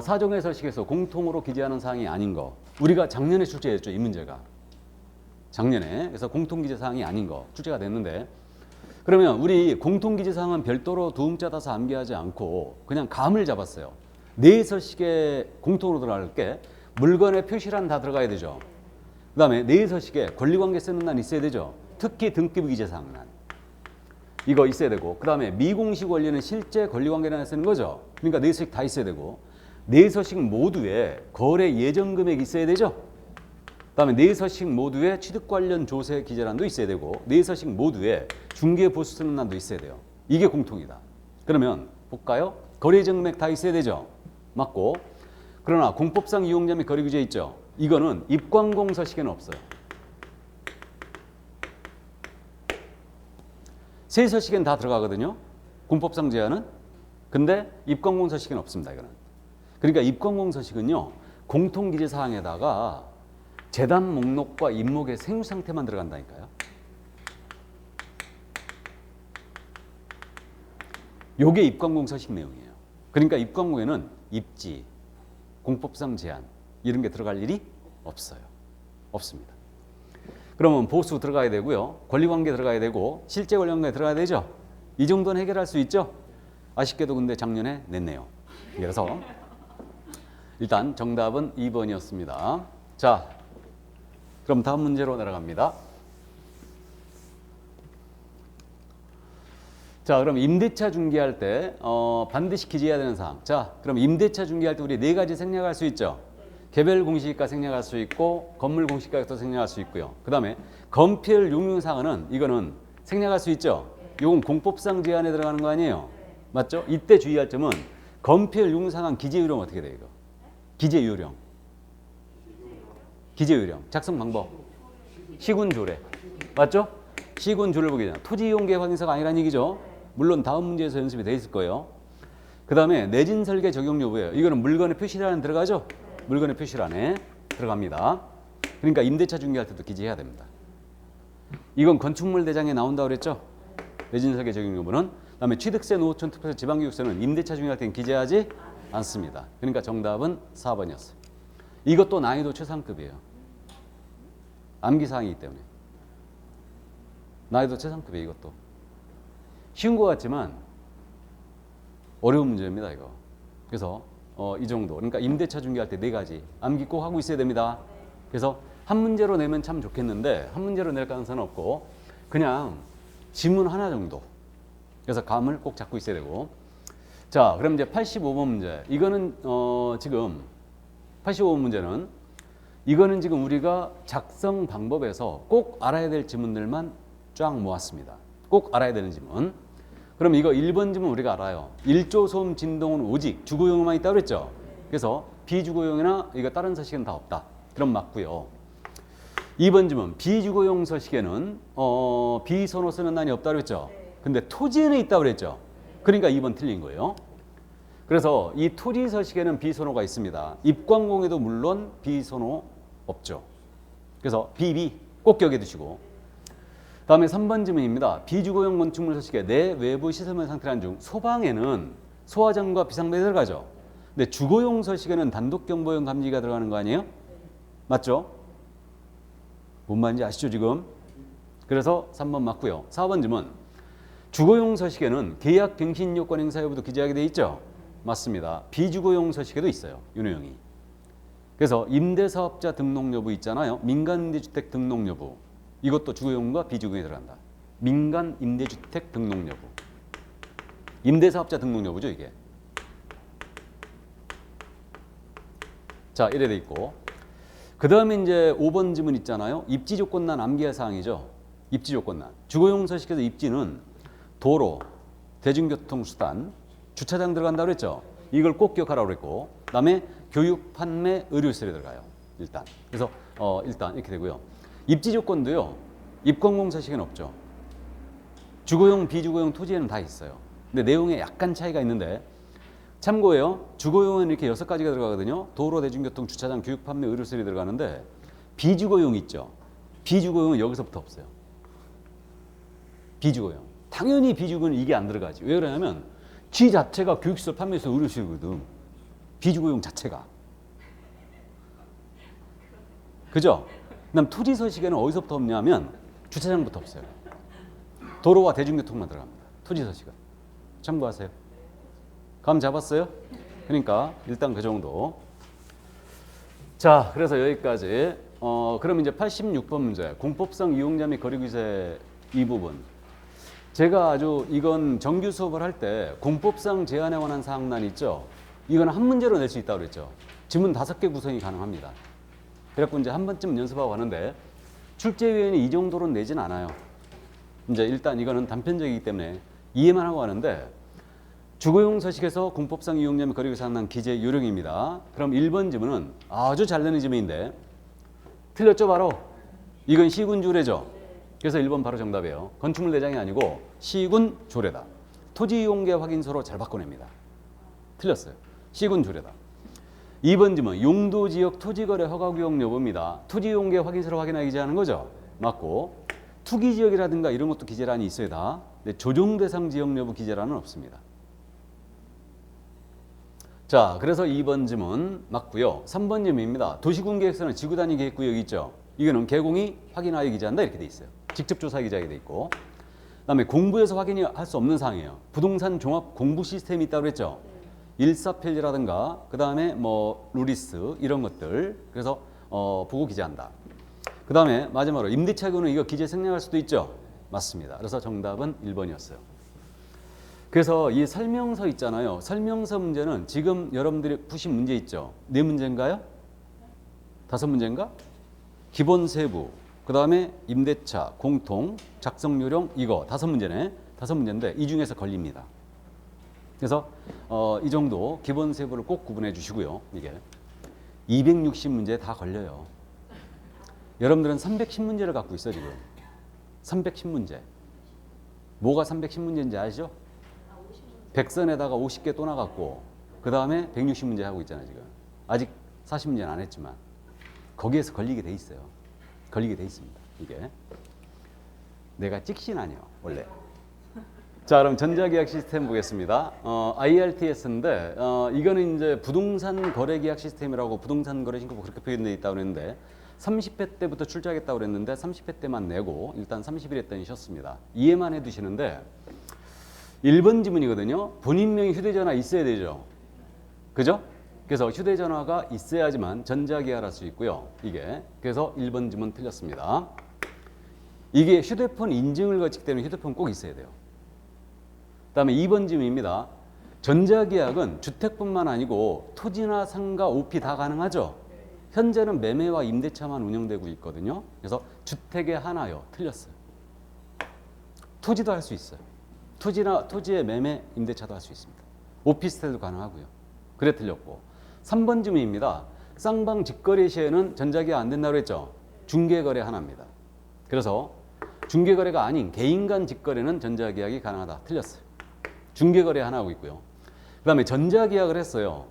사정해설식에서 공통으로 기재하는 사항이 아닌 거. 우리가 작년에 출제했죠, 이 문제가. 작년에. 그래서 공통기재사항이 아닌 거 출제가 됐는데, 그러면 우리 공통기재사항은 별도로 두음자 따서 암기하지 않고 그냥 감을 잡았어요. 내설식에 공통으로 들어갈 게 물건의 표시란 다 들어가야 되죠. 그 다음에 내설식에 권리관계 쓰는 난 있어야 되죠. 특히 등기부기재사항란 이거 있어야 되고, 그 다음에 미공식 원리는 실제 권리관계란에 쓰는 거죠. 그러니까 내설식 다 있어야 되고, 내설식 모두에 거래 예정 금액이 있어야 되죠. 그다음에 내서식 모두에 취득 관련 조세 기재란도 있어야 되고, 내서식 모두에 중개 보수 쓰는 난도 있어야 돼요. 이게 공통이다. 그러면 볼까요? 거래 예정 금액 다 있어야 되죠. 맞고, 그러나 공법상 이용자 및 거래 규제 있죠. 이거는 입광공 서식에는 없어요. 세 서식에는 다 들어가거든요. 공법상 제한은. 근데 입광공 서식에는 없습니다. 이거는. 그러니까 입광공 서식은요, 공통기재 사항에다가 재단 목록과 임목의 생유 상태만 들어간다니까요. 요게 입광공 서식 내용이에요. 그러니까 입광공에는 입지, 공법상 제한 이런 게 들어갈 일이 없어요. 없습니다. 그러면 보수 들어가야 되고요. 권리관계 들어가야 되고 실제 권리관계 들어가야 되죠. 이 정도는 해결할 수 있죠. 아쉽게도 근데 작년에 냈네요. 그래서 일단 정답은 2번이었습니다. 자, 그럼 다음 문제로 내려갑니다. 자, 그럼 임대차 중개할 때 반드시 기재해야 되는 사항. 자, 그럼 임대차 중개할 때 우리 네 가지 생략할 수 있죠. 개별 공시지가 생략할 수 있고 건물 공시가도 생략할 수 있고요. 그 다음에 건폐율 용융상한은 이거는 생략할 수 있죠. 이건 공법상 제한에 들어가는 거 아니에요. 맞죠? 이때 주의할 점은 건폐율 용융상한 기재유령 어떻게 돼요? 이거? 기재유령. 기재유령. 작성 방법. 시군조례. 맞죠? 시군조례를 보게 되잖아. 토지이용계 확인서가 아니라는 얘기죠. 물론 다음 문제에서 연습이 돼 있을 거예요. 그 다음에 내진 설계 적용 여부예요. 이거는 물건의 표시란에 들어가죠? 물건의 표시란에 들어갑니다. 그러니까 임대차 중개할 때도 기재해야 됩니다. 이건 건축물 대장에 나온다고 그랬죠? 내진 설계 적용 여부는. 그다음에 취득세, 노후촌, 특별세, 지방교육세는 임대차 중개할 때는 기재하지 않습니다. 그러니까 정답은 4번이었어요. 이것도 난이도 최상급이에요. 암기사항이기 때문에. 난이도 최상급이에요. 이것도. 쉬운 것 같지만 어려운 문제입니다. 이거. 그래서 이 정도. 그러니까 임대차 중개할 때 네 가지 암기 꼭 하고 있어야 됩니다. 그래서 한 문제로 내면 참 좋겠는데 한 문제로 낼 가능성은 없고 그냥 지문 하나 정도. 그래서 감을 꼭 잡고 있어야 되고. 자, 그럼 이제 85번 문제. 이거는 지금 85번 문제는 이거는 지금 우리가 작성 방법에서 꼭 알아야 될 지문들만 쫙 모았습니다. 꼭 알아야 되는 지문. 그럼 이거 1번 지문 우리가 알아요. 1조 소음 진동은 오직 주거용만 있다고 그랬죠. 그래서 비주거용이나 이거 다른 서식에는 다 없다. 그럼 맞고요. 2번 지문 비주거용 서식에는 비선호 쓰는 난이 없다고 그랬죠. 근데 토지에는 있다고 그랬죠. 그러니까 2번 틀린 거예요. 그래서 이 토지 서식에는 비선호가 있습니다. 입광공에도 물론 비선호 없죠. 그래서 BB 꼭 기억해 두시고. 다음에 3번 지문입니다. 비주거용 건축물 서식에 내 외부 시설물 상태라는 중 소방에는 소화장과 비상벨이 들어가죠. 근데 주거용 서식에는 단독경보용 감지기가 들어가는 거 아니에요? 맞죠? 뭔 말인지 아시죠 지금? 그래서 3번 맞고요. 4번 지문 주거용 서식에는 계약 갱신 요건 행사 여부도 기재하게 돼 있죠? 맞습니다. 비주거용 서식에도 있어요. 이 내용이. 그래서 임대사업자 등록 여부 있잖아요. 민간임대주택 등록 여부. 이것도 주거용과 비주거용에 들어간다. 민간 임대주택 등록 여부. 임대사업자 등록 여부죠, 이게. 자, 이래 돼 있고. 그 다음에 이제 5번 지문 있잖아요. 입지조건란 암기할 사항이죠. 입지조건란. 주거용 서식에서 입지는 도로, 대중교통수단, 주차장 들어간다고 그랬죠. 이걸 꼭 기억하라고 그랬고. 그 다음에 교육, 판매, 의료시설에 들어가요. 일단. 그래서 일단 이렇게 되고요. 입지 조건도요. 입건공 서식에는 없죠. 주거용, 비주거용 토지에는 다 있어요. 근데 내용에 약간 차이가 있는데 참고해요. 주거용은 이렇게 6가지가 들어가거든요. 도로, 대중교통, 주차장, 교육, 판매, 의료시설이 들어가는데 비주거용 있죠. 비주거용은 여기서부터 없어요. 비주거용. 당연히 비주거용은 이게 안 들어가지. 왜 그러냐면 지 자체가 교육시설, 판매시설, 의료시설이거든. 비주거용 자체가. 그죠? 그다음 토지 서식에는 어디서부터 없냐면 주차장부터 없어요. 도로와 대중교통만 들어갑니다. 토지 서식은. 참고하세요. 감 잡았어요? 그러니까 일단 그 정도. 자, 그래서 여기까지. 그럼 이제 86번 문제. 공법상 이용자 및 거리규제 이 부분. 제가 아주 이건 정규 수업을 할 때 공법상 제한에 관한 사항란 있죠. 이건 한 문제로 낼 수 있다고 그랬죠. 지문 5개 구성이 가능합니다. 그래갖고 이제 한 번쯤 연습하고 하는데 출제위원이 이 정도로는 내진 않아요. 이제 일단 이거는 단편적이기 때문에 이해만 하고 하는데 주거용 서식에서 공법상 이용자 및 거리규제 상난 기재 요령입니다. 그럼 1번 지문은 아주 잘 되는 지문인데 틀렸죠 바로? 이건 시군 조례죠. 그래서 1번 바로 정답이에요. 건축물 대장이 아니고 시군 조례다. 토지 이용계 확인서로 잘 바꿔냅니다. 틀렸어요. 시군 조례다. 2번 지문 용도지역 토지거래 허가구역 여부입니다. 토지이용계 확인서로 확인하기 기재하는 거죠. 맞고 투기지역이라든가 이런 것도 기재란이 있어야 다. 근데 조정대상 지역 여부 기재란은 없습니다. 자, 그래서 2번 지문 맞고요. 3번 지문입니다. 도시군계획서는 지구단위 계획구역이 있죠. 이거는 개공이 확인하여 기재한다 이렇게 돼 있어요. 직접 조사 기재하게 돼 있고. 그다음에 공부에서 확인이 할 수 없는 사항이에요. 부동산 종합 공부 시스템이 있다고 그랬죠. 일사필지라든가 그 다음에 뭐 루리스 이런 것들 그래서 보고 기재한다. 그 다음에 마지막으로 임대차교는 이거 기재 생략할 수도 있죠. 맞습니다. 그래서 정답은 1번이었어요. 그래서 이 설명서 있잖아요. 설명서 문제는 지금 여러분들이 푸신 문제 있죠. 4문제인가요? 5문제인가? 기본 세부, 그 다음에 임대차, 공통, 작성 요령 이거 5문제네. 5문제인데 이 중에서 걸립니다. 그래서 이 정도 기본 세부를 꼭 구분해 주시고요. 이게 260문제 다 걸려요. 여러분들은 310문제를 갖고 있어 지금. 310문제. 뭐가 310문제인지 아시죠? 100선에다가 50개 또 나갔고 그 다음에 160문제 하고 있잖아요 지금. 아직 40문제는 안 했지만 거기에서 걸리게 돼 있어요. 걸리게 돼 있습니다. 이게 내가 찍신 아니에요 원래. 자 그럼 전자계약 시스템 보겠습니다. IRTS인데 이거는 이제 부동산 거래계약 시스템이라고 부동산 거래 신고법 그렇게 표현되어 있다고 그랬는데 30회 때부터 출제하겠다고 그랬는데 30회 때만 내고 일단 31회 때는 쉬었습니다. 이해만 해두시는데 1번 지문이거든요. 본인명의 휴대전화 있어야 되죠. 그죠? 그래서 휴대전화가 있어야지만 전자계약을 할 수 있고요. 이게 그래서 1번 지문 틀렸습니다. 이게 휴대폰 인증을 거치기 때문에 휴대폰 꼭 있어야 돼요. 그 다음에 2번 지문입니다. 전자계약은 주택뿐만 아니고 토지나 상가, 오피 다 가능하죠. 현재는 매매와 임대차만 운영되고 있거든요. 그래서 주택에 하나요. 틀렸어요. 토지도 할 수 있어요. 토지의 매매, 임대차도 할 수 있습니다. 오피스텔도 가능하고요. 그래 틀렸고 3번 질문입니다. 쌍방 직거래 시에는 전자계약 안 된다고 했죠. 중개거래 하나입니다. 그래서 중개거래가 아닌 개인 간 직거래는 전자계약이 가능하다. 틀렸어요. 중개거래 하나 하고 있고요. 그 다음에 전자계약을 했어요.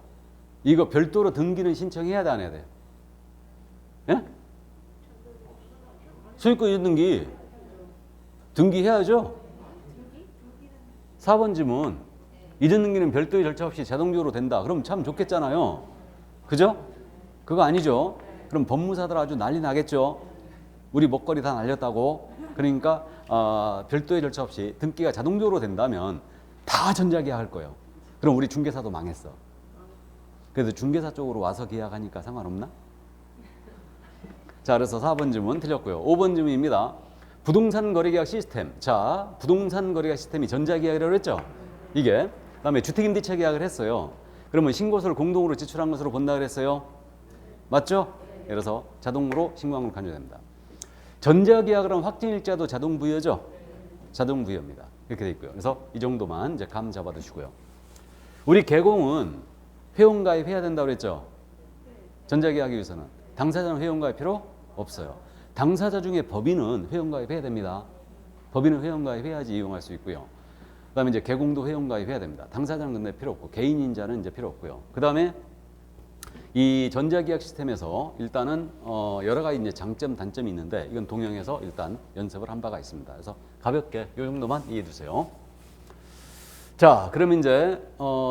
이거 별도로 등기는 신청해야 돼 안 해야 돼요? 예? 소유권 이전 등기해야죠. 4번 질문. 이전 등기는 별도의 절차 없이 자동적으로 된다. 그럼 참 좋겠잖아요. 그죠? 그거 아니죠. 그럼 법무사들 아주 난리 나겠죠. 우리 먹거리 다 날렸다고. 그러니까 별도의 절차 없이 등기가 자동적으로 된다면 다 전자계약 할 거예요. 그럼 우리 중개사도 망했어. 그래서 중개사 쪽으로 와서 계약하니까 상관없나? 자, 그래서 4번 질문 틀렸고요. 5번 질문입니다. 부동산 거래계약 시스템. 자, 부동산 거래계약 시스템이 전자계약이라고 했죠? 이게. 그다음에 주택임대차 계약을 했어요. 그러면 신고서를 공동으로 제출한 것으로 본다 그랬어요? 맞죠? 그래서 자동으로 신고한 걸 간주됩니다. 전자계약을 한 확정일자도 자동 부여죠? 자동 부여입니다. 이렇게 돼 있고요. 그래서 이 정도만 이제 감 잡아 두시고요. 우리 개공은 회원가입 해야 된다고 그랬죠? 전자계약에 위해서는. 당사자는 회원가입 필요 없어요. 당사자 중에 법인은 회원가입 해야 됩니다. 법인은 회원가입 해야지 이용할 수 있고요. 그 다음에 이제 개공도 회원가입 해야 됩니다. 당사자는 근데 필요 없고 개인인자는 이제 필요 없고요. 그 다음에 이 전자계약 시스템에서 일단은 여러 가지 이제 장점, 단점이 있는데 이건 동영에서 일단 연습을 한 바가 있습니다. 그래서 가볍게 이 정도만 이해해 두세요. 자, 그럼 이제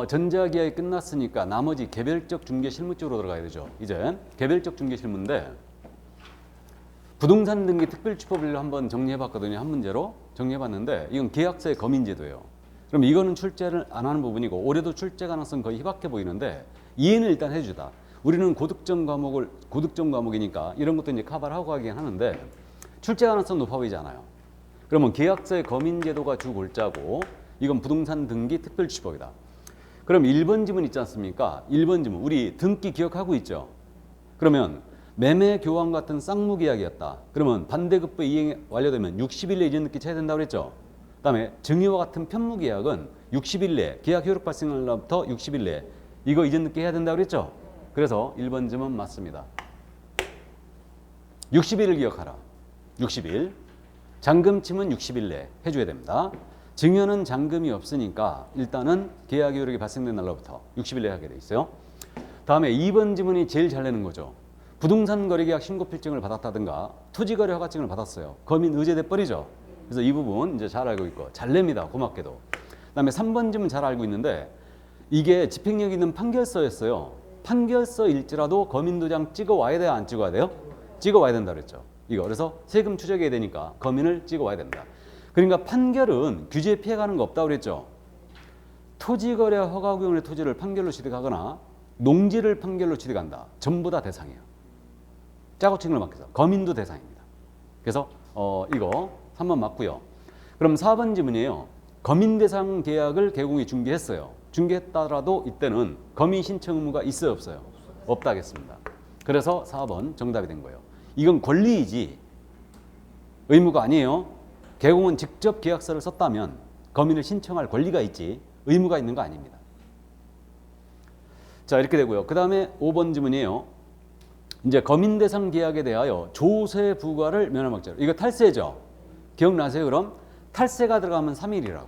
전자계약이 끝났으니까 나머지 개별적 중개 실무 쪽으로 들어가야 되죠. 이제 개별적 중개 실무인데 부동산 등기 특별취법을 한번 정리해봤거든요. 한 문제로 정리해봤는데 이건 계약서의 검인제도예요. 그럼 이거는 출제를 안 하는 부분이고 올해도 출제 가능성 거의 희박해 보이는데 이해는 일단 해주다. 우리는 고득점 과목이니까 이런 것도 이제 커버를 하고 가긴 하는데 출제 가능성 높아 보이지 않아요. 그러면 계약서의 검인제도가 주 골자고 이건 부동산 등기 특별취법이다. 그럼 1번 지문 있지 않습니까? 1번 지문 우리 등기 기억하고 있죠? 그러면 매매 교환 같은 쌍무계약이었다. 그러면 반대급부 이행이 완료되면 60일 내 이전 등기 쳐야 된다고 그랬죠? 그 다음에 증여와 같은 편무계약은 60일 내 계약 효력 발생 날부터 60일 내 이거 이전 등기 해야 된다고 그랬죠? 그래서 1번 지문 맞습니다. 60일을 기억하라. 60일. 잔금침은 60일 내 해줘야 됩니다. 증여는 잔금이 없으니까 일단은 계약 효력이 발생된 날로부터 60일 내에 하게 돼 있어요. 다음에 2번 지문이 제일 잘 내는 거죠. 부동산 거래계약 신고필증을 받았다든가 토지거래 허가증을 받았어요. 검인 의제돼 버리죠. 그래서 이 부분 이제 잘 알고 있고 잘 냅니다. 고맙게도. 그다음에 3번 지문 잘 알고 있는데 이게 집행력 있는 판결서였어요. 판결서일지라도 검인도장 찍어 와야 돼요? 안 찍어 와야 돼요? 찍어 와야 된다 그랬죠. 이거 그래서 세금 추적해야 되니까 검인을 찍어 와야 된다. 그러니까 판결은 규제 피해가는 거 없다고 그랬죠. 토지거래 허가구역의 토지를 판결로 취득하거나 농지를 판결로 취득한다. 전부 다 대상이에요. 짜고 친 걸 맡겨서 거민도 대상입니다. 그래서 이거 3번 맞고요. 그럼 4번 지문이에요. 거민 대상 계약을 개공이 중개했어요. 중개했다라도 이때는 거민 신청 의무가 있어요, 없어요? 없다 하겠습니다. 그래서 4번 정답이 된 거예요. 이건 권리이지 의무가 아니에요. 개공은 직접 계약서를 썼다면 거민을 신청할 권리가 있지 의무가 있는 거 아닙니다. 자, 이렇게 되고요. 그 다음에 5번 지문이에요. 이제 거민 대상 계약에 대하여 조세 부과를 면허막자로. 이거 탈세죠. 기억나세요? 그럼 탈세가 들어가면 3일이라고.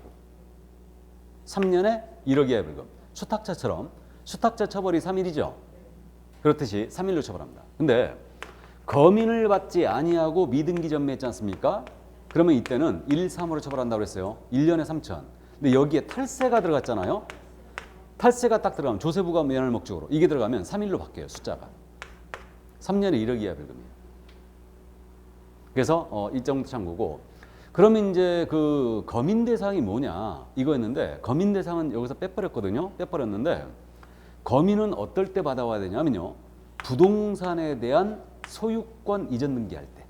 3년에 1억 이하의 벌금. 수탁자처럼 수탁자 처벌이 3일이죠. 그렇듯이 3일로 처벌합니다. 근데 거민을 받지 아니하고 미등기 전매했지 않습니까? 그러면 이때는 1, 3으로 처벌한다고 그랬어요. 1년에 3천. 근데 여기에 탈세가 들어갔잖아요. 탈세가 딱 들어가면 조세부과 면허 목적으로 이게 들어가면 3일로 바뀌어요. 숫자가. 3년에 1억 이하 벌금이에요. 그래서 이 정도 참고고. 그러면 이제 그 거민 대상이 뭐냐 이거였는데 거민 대상은 여기서 빼버렸거든요. 빼버렸는데 거민은 어떨 때 받아와야 되냐면요. 부동산에 대한 소유권 이전 등기할 때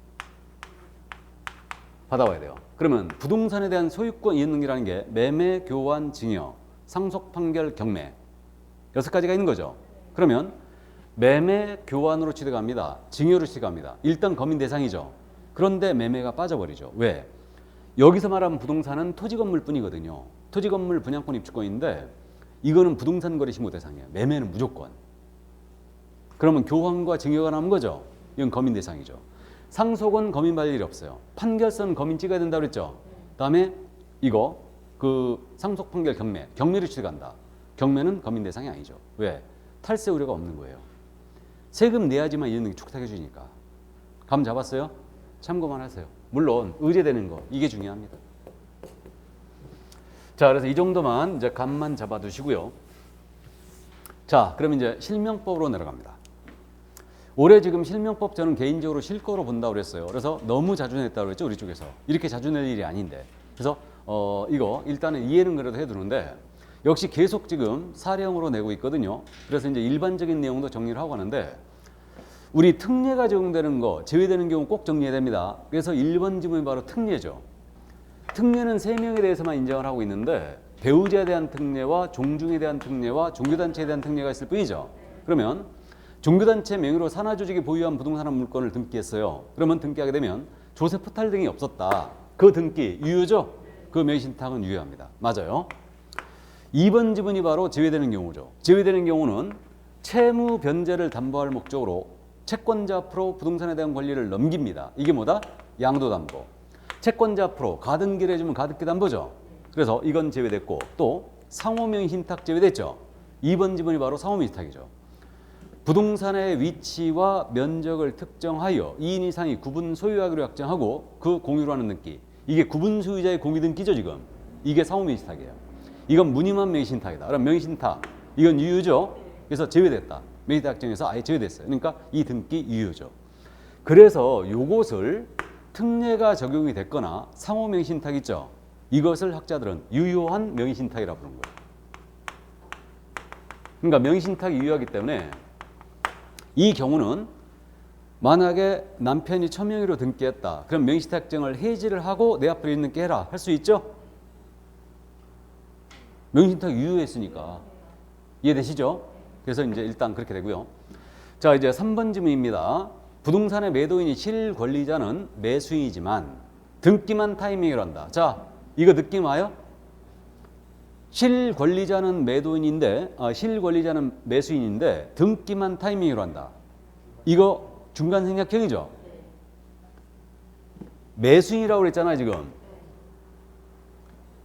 받아와야 돼요. 그러면 부동산에 대한 소유권 이전 등기라는 게 매매, 교환, 증여, 상속, 판결, 경매 6가지가 있는 거죠. 그러면 매매, 교환으로 취득합니다. 증여로 취득합니다. 일단 거민 대상이죠. 그런데 매매가 빠져버리죠. 왜? 여기서 말하는 부동산은 토지 건물 뿐이거든요. 토지 건물 분양권 입주권인데 이거는 부동산 거래 신고 대상이에요. 매매는 무조건. 그러면 교환과 증여가 남은 거죠. 이건 거민 대상이죠. 상속은 거민 받을 일이 없어요. 판결서는 거민 찍어야 된다고 그랬죠. 그다음에 이거 그 상속 판결 경매를 취득한다. 경매는 거민 대상이 아니죠. 왜? 탈세 우려가 없는 거예요. 세금 내야지만 이런 게 축탁해 주니까. 감 잡았어요? 참고만 하세요. 물론 의뢰되는 거 이게 중요합니다. 자, 그래서 이 정도만 이제 감만 잡아두시고요. 자, 그럼 이제 실명법으로 내려갑니다. 올해 지금 실명법 저는 개인적으로 실거로 본다고 그랬어요. 그래서 너무 자주 냈다고 그랬죠, 우리 쪽에서. 이렇게 자주 낼 일이 아닌데. 그래서 이거 일단은 이해는 그래도 해두는데 역시 계속 지금 사령으로 내고 있거든요. 그래서 이제 일반적인 내용도 정리를 하고 가는데 우리 특례가 적용되는 거, 제외되는 경우 꼭 정리해야 됩니다. 그래서 1번 지문이 바로 특례죠. 특례는 3명에 대해서만 인정을 하고 있는데 배우자에 대한 특례와 종중에 대한 특례와 종교단체에 대한 특례가 있을 뿐이죠. 그러면 종교단체 명의로 산하조직이 보유한 부동산 물건을 등기했어요. 그러면 등기하게 되면 조세 포탈 등이 없었다. 그 등기 유효죠? 그 명의신탁은 유효합니다. 맞아요. 2번 지문이 바로 제외되는 경우죠. 제외되는 경우는 채무 변제를 담보할 목적으로 채권자 앞으로 부동산에 대한 권리를 넘깁니다. 이게 뭐다? 양도담보. 채권자 앞으로 가등기를 해주면 가등기 담보죠. 그래서 이건 제외됐고 또 상호명의신탁 제외됐죠. 2번 지문이 바로 상호명의신탁이죠. 부동산의 위치와 면적을 특정하여 2인 이상이 구분 소유하기로 약정하고 그 공유로 하는 등기. 이게 구분 소유자의 공유 등기죠 지금. 이게 상호명의신탁이에요. 이건 무늬만 명의신탁이다. 그럼 명의신탁 이건 유효죠. 그래서 제외됐다. 명의신탁정에서 아예 제외됐어요. 그러니까 이 등기 유효죠. 그래서 요것을 특례가 적용이 됐거나 상호명의신탁 있죠. 이것을 학자들은 유효한 명의신탁이라고 부르는 거예요. 그러니까 명의신탁이 유효하기 때문에 이 경우는 만약에 남편이 처명의로 등기했다. 그럼 명의신탁정을 해지를 하고 내 앞으로 있는 게 해라. 할 수 있죠? 명의신탁이 유효했으니까. 이해되시죠? 그래서 이제 일단 그렇게 되고요. 자, 이제 3번 지문입니다. 부동산의 매도인이 실권리자는 매수인이지만 등기만 타이밍으로 한다. 자, 이거 느낌 와요? 실권리자는 매도인인데 실권리자는 매수인인데 등기만 타이밍으로 한다. 이거 중간 생략형이죠. 매수인이라고 그랬잖아요 지금.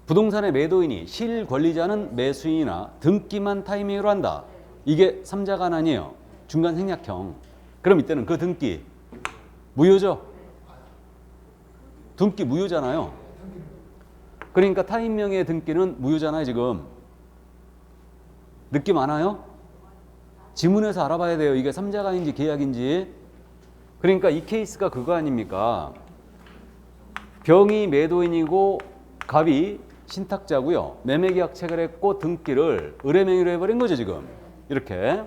부동산의 매도인이 실권리자는 매수인이나 등기만 타이밍으로 한다. 이게 3자간 아니에요. 중간 생략형. 그럼 이때는 그 등기 무효죠. 등기 무효잖아요. 그러니까 타인명의 등기는 무효잖아요 지금. 느낌 안 와요? 지문에서 알아봐야 돼요. 이게 3자간인지 계약인지. 그러니까 이 케이스가 그거 아닙니까? 병이 매도인이고 갑이 신탁자고요. 매매계약 체결했고 등기를 의뢰명의로 해버린 거죠 지금. 이렇게.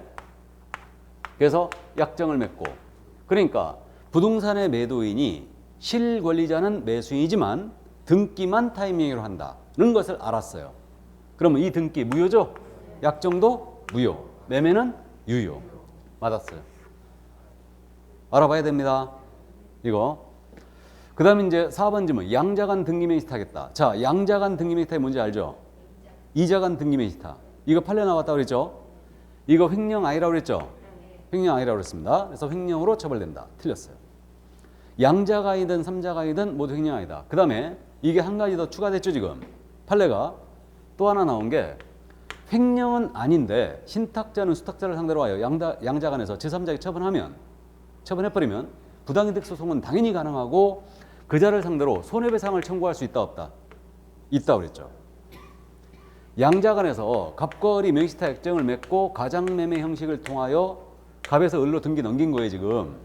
그래서 약정을 맺고. 그러니까 부동산의 매도인이 실권리자는 매수인이지만 등기만 타인명의로 한다는 것을 알았어요. 그러면 이 등기 무효죠? 약정도 무효. 매매는 유효. 맞았어요. 알아봐야 됩니다. 이거. 그 다음에 이제 4번 질문. 양자간 등기명의 신탁했다. 자, 양자간 등기명의 신탁이 뭔지 알죠? 이자간 등기명의 신탁. 이거 판례 나왔다고 그랬죠? 이거 횡령 아니라고 그랬죠? 횡령 아니라고 그랬습니다. 그래서 횡령으로 처벌된다. 틀렸어요. 양자간이든 삼자간이든 모두 횡령 아니다. 그 다음에 이게 한 가지 더 추가됐죠 지금. 판례가 또 하나 나온 게 횡령은 아닌데 신탁자는 수탁자를 상대로 하여 양자간에서 제3자에게 처분해버리면 부당이득 소송은 당연히 가능하고 그 자를 상대로 손해배상을 청구할 수 있다 없다? 있다 그랬죠. 양자간에서 갑과 을이 명의신탁 약정을 맺고 가장매매 형식을 통하여 갑에서 을로 등기 넘긴 거예요 지금.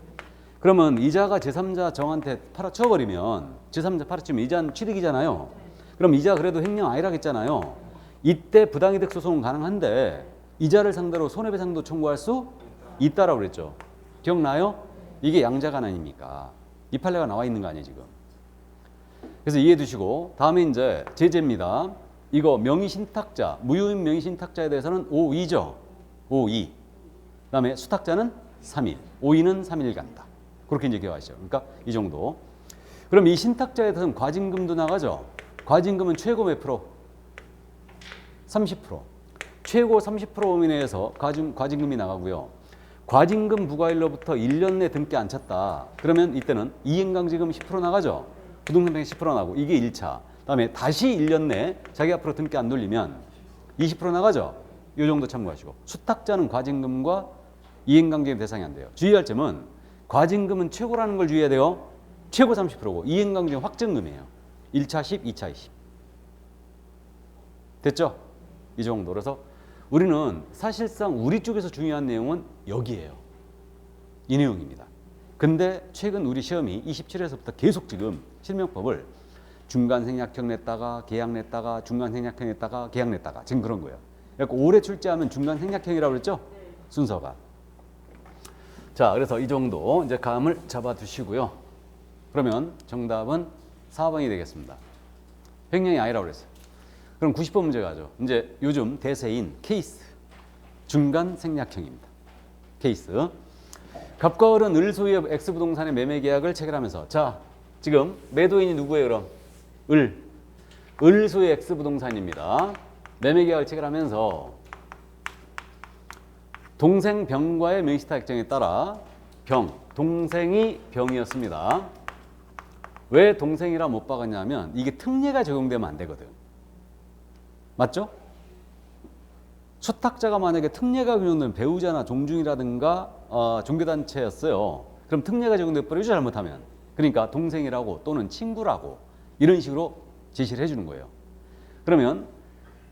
그러면 이자가 제3자 정한테 팔아쳐버리면 제3자 팔아치면 이자는 취득이잖아요. 그럼 이자 그래도 횡령 아니라고 했잖아요. 이때 부당이득 소송은 가능한데 이자를 상대로 손해배상도 청구할 수 있다라고 그랬죠. 기억나요? 이게 양자간 아닙니까? 이 판례가 나와 있는 거 아니에요 지금. 그래서 이해해 두시고 다음에 이제 제재입니다. 이거 명의신탁자, 무효인 명의신탁자에 대해서는 5.2죠. 5.2. 그다음에 수탁자는 3일. 5.2는 3일 간다. 그렇게 이제 기억하시죠. 그러니까 이 정도. 그럼 이 신탁자에 대해서는 과징금도 나가죠. 과징금은 최고 몇 프로? 30%. 최고 30% 범위 내에서 과징금이 나가고요. 과징금 부과일로부터 1년 내 등기 안 찼다. 그러면 이때는 이행강제금 10% 나가죠. 부동산税 10% 나고 이게 1차. 그다음에 다시 1년 내 자기 앞으로 등기 안 돌리면 20% 나가죠. 이 정도 참고하시고. 수탁자는 과징금과 이행강제금 대상이 안 돼요. 주의할 점은 과징금은 최고라는 걸 주의해야 돼요. 최고 30%고 이행강제금 확정금이에요. 1차 10, 2차 20. 됐죠? 이 정도. 그래서 우리는 사실상 우리 쪽에서 중요한 내용은 여기에요. 이 내용입니다. 근데 최근 우리 시험이 27에서부터 계속 지금 실명법을 중간생략형 냈다가 계약 냈다가 중간생략형 냈다가 계약 냈다가 지금 그런 거예요. 그러니까 올해 출제하면 중간생략형이라고 그랬죠? 순서가. 자, 그래서 이 정도 이제 감을 잡아 두시고요. 그러면 정답은 4번이 되겠습니다. 횡령이 아니라고 그랬어요. 그럼 90번 문제 가죠. 이제 요즘 대세인 케이스. 중간 생략형입니다. 케이스. 갑과 을은 을 소유의 X부동산의 매매 계약을 체결하면서 자, 지금 매도인이 누구예요, 그럼? 을 소유의 X부동산입니다. 매매 계약을 체결하면서 동생 병과의 명의신탁 약정에 따라 동생이 병이었습니다. 왜 동생이라 못 박았냐면 이게 특례가 적용되면 안 되거든. 맞죠? 수탁자가 만약에 특례가 적용되면 배우자나 종중이라든가 종교단체였어요. 그럼 특례가 적용돼 버리죠, 잘못하면. 그러니까 동생이라고 또는 친구라고 이런 식으로 제시를 해주는 거예요. 그러면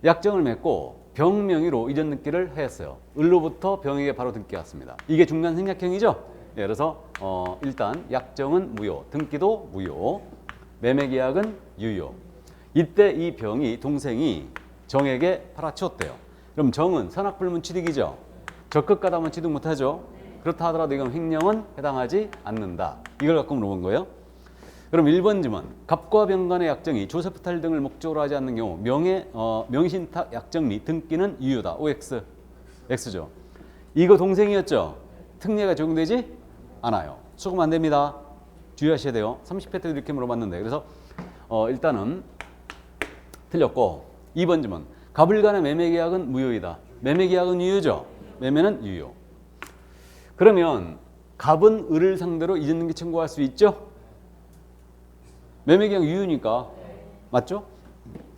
약정을 맺고 병 명의로 이전 등기를 했어요. 을로부터 병에게 바로 등기 왔습니다. 이게 중간 생략형이죠? 예, 그래서 일단 약정은 무효, 등기도 무효, 매매계약은 유효. 이때 이 병이 동생이 정에게 팔아치웠대요. 그럼 정은 선악불문 취득이죠. 적극 가담은 취득 못하죠. 그렇다 하더라도 이건 횡령은 해당하지 않는다. 이걸 갖고 물어본 거예요. 그럼 1번 질문. 갑과 병 간의 약정이 조세부탈 등을 목적으로 하지 않는 경우 명의신탁 약정 및 등기는 유효다. OX. X죠. 이거 동생이었죠. 특례가 적용되지 않아요. 수금 안 됩니다. 주의하셔야 돼요. 30회 때도 이렇게 물어봤는데. 그래서 일단은 틀렸고 2번 질문. 갑을 간의 매매계약은 무효이다. 매매계약은 유효죠. 매매는 유효. 그러면 갑은 을을 상대로 이전 등기 청구할 수 있죠? 매매계약 유효니까. 맞죠?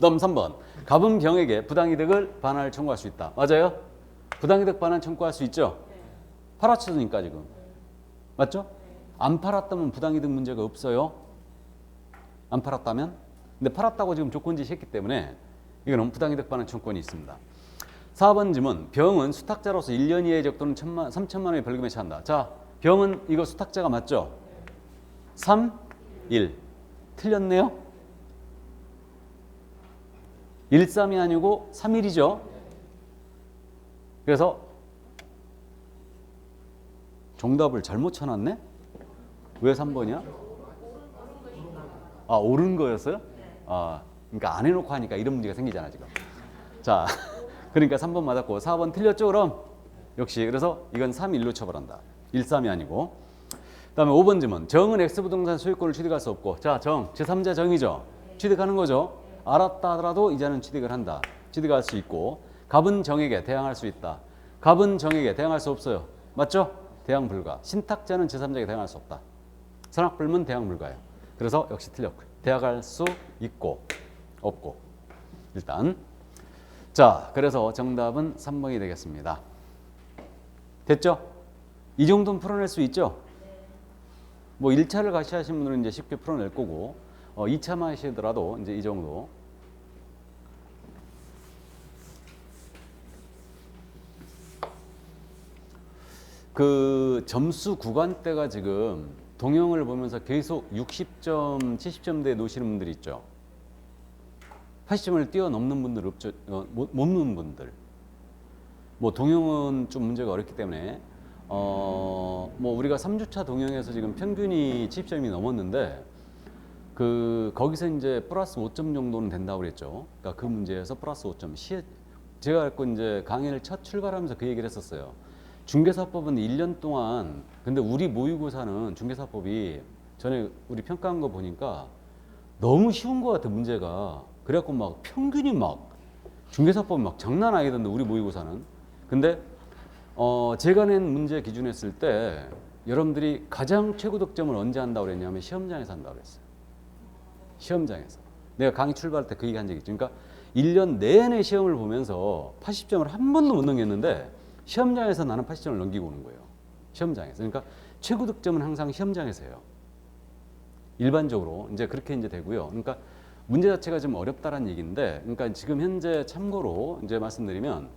다음 3번. 갑은 병에게 부당이득을 반환을 청구할 수 있다. 맞아요? 부당이득 반환 청구할 수 있죠? 팔아쳤으니까 지금. 맞죠? 안 팔았다면 부당이득 문제가 없어요. 안 팔았다면? 근데 팔았다고 지금 조건 제시했기 때문에 이거는 부당이득 반환 청구권이 있습니다. 4번 질문. 병은 수탁자로서 1년 이하의 적도는 3천만 원의 벌금에 처한다. 자, 병은 이거 수탁자가 맞죠? 3, 1. 틀렸네요. 13이 아니고 3일이죠. 그래서 정답을 잘못 쳐놨네? 왜 3번이야? 아, 옳은 거였어요? 아, 그러니까 안 해놓고 하니까 이런 문제가 생기잖아, 지금. 자, 그러니까 3번 맞았고 4번 틀렸죠, 그럼? 역시, 그래서 이건 3, 1로 처벌한다. 1, 3이 아니고. 그 다음에 5번 질문. 정은 X부동산 소유권을 취득할 수 없고. 자, 정, 제3자 정이죠. 취득하는 거죠. 알았다 하더라도 이자는 취득을 한다. 취득할 수 있고. 갑은 정에게 대항할 수 있다. 갑은 정에게 대항할 수 없어요. 맞죠? 대항 불가. 신탁자는 제3자에게 대항할 수 없다. 선악불문 대항 불가예요. 그래서 역시 틀렸고요. 대항할 수 있고 없고. 일단 자, 그래서 정답은 3번이 되겠습니다. 됐죠? 이 정도는 풀어낼 수 있죠? 뭐 1차를 같이 하신 분들은 이제 쉽게 풀어낼 거고 2차만 하시더라도 이제 이 정도. 그 점수 구간대가 지금 동영을 보면서 계속 60점, 70점대에 놓으시는 분들 있죠. 80점을 뛰어넘는 분들 없죠. 못 넘는 분들. 뭐 동영은 좀 문제가 어렵기 때문에 뭐 우리가 3주차 동영에서 지금 평균이 70점이 넘었는데 거기서 이제 플러스 5점 정도는 된다고 그랬죠. 그러니까 그 문제에서 플러스 5점. 제가 알고 이제 강의를 첫 출발하면서 그 얘기를 했었어요. 중개사법은 1년 동안, 근데 우리 모의고사는 중개사법이 전에 우리 평가한 거 보니까 너무 쉬운 것 같아, 문제가. 그래갖고 막 평균이 막 중개사법이 막 장난 아니던데, 우리 모의고사는. 근데 제가 낸 문제 기준했을 때 여러분들이 가장 최고 득점을 언제 한다고 그랬냐면 시험장에서 한다고 그랬어요. 시험장에서. 내가 강의 출발할 때 그 얘기 한 적이 있죠. 그러니까 1년 내내 시험을 보면서 80점을 한 번도 못 넘겼는데 시험장에서 나는 80점을 넘기고 오는 거예요. 시험장에서. 그러니까 최고 득점은 항상 시험장에서 해요. 일반적으로 이제 그렇게 이제 되고요. 그러니까 문제 자체가 좀 어렵다라는 얘기인데, 그러니까 지금 현재 참고로 이제 말씀드리면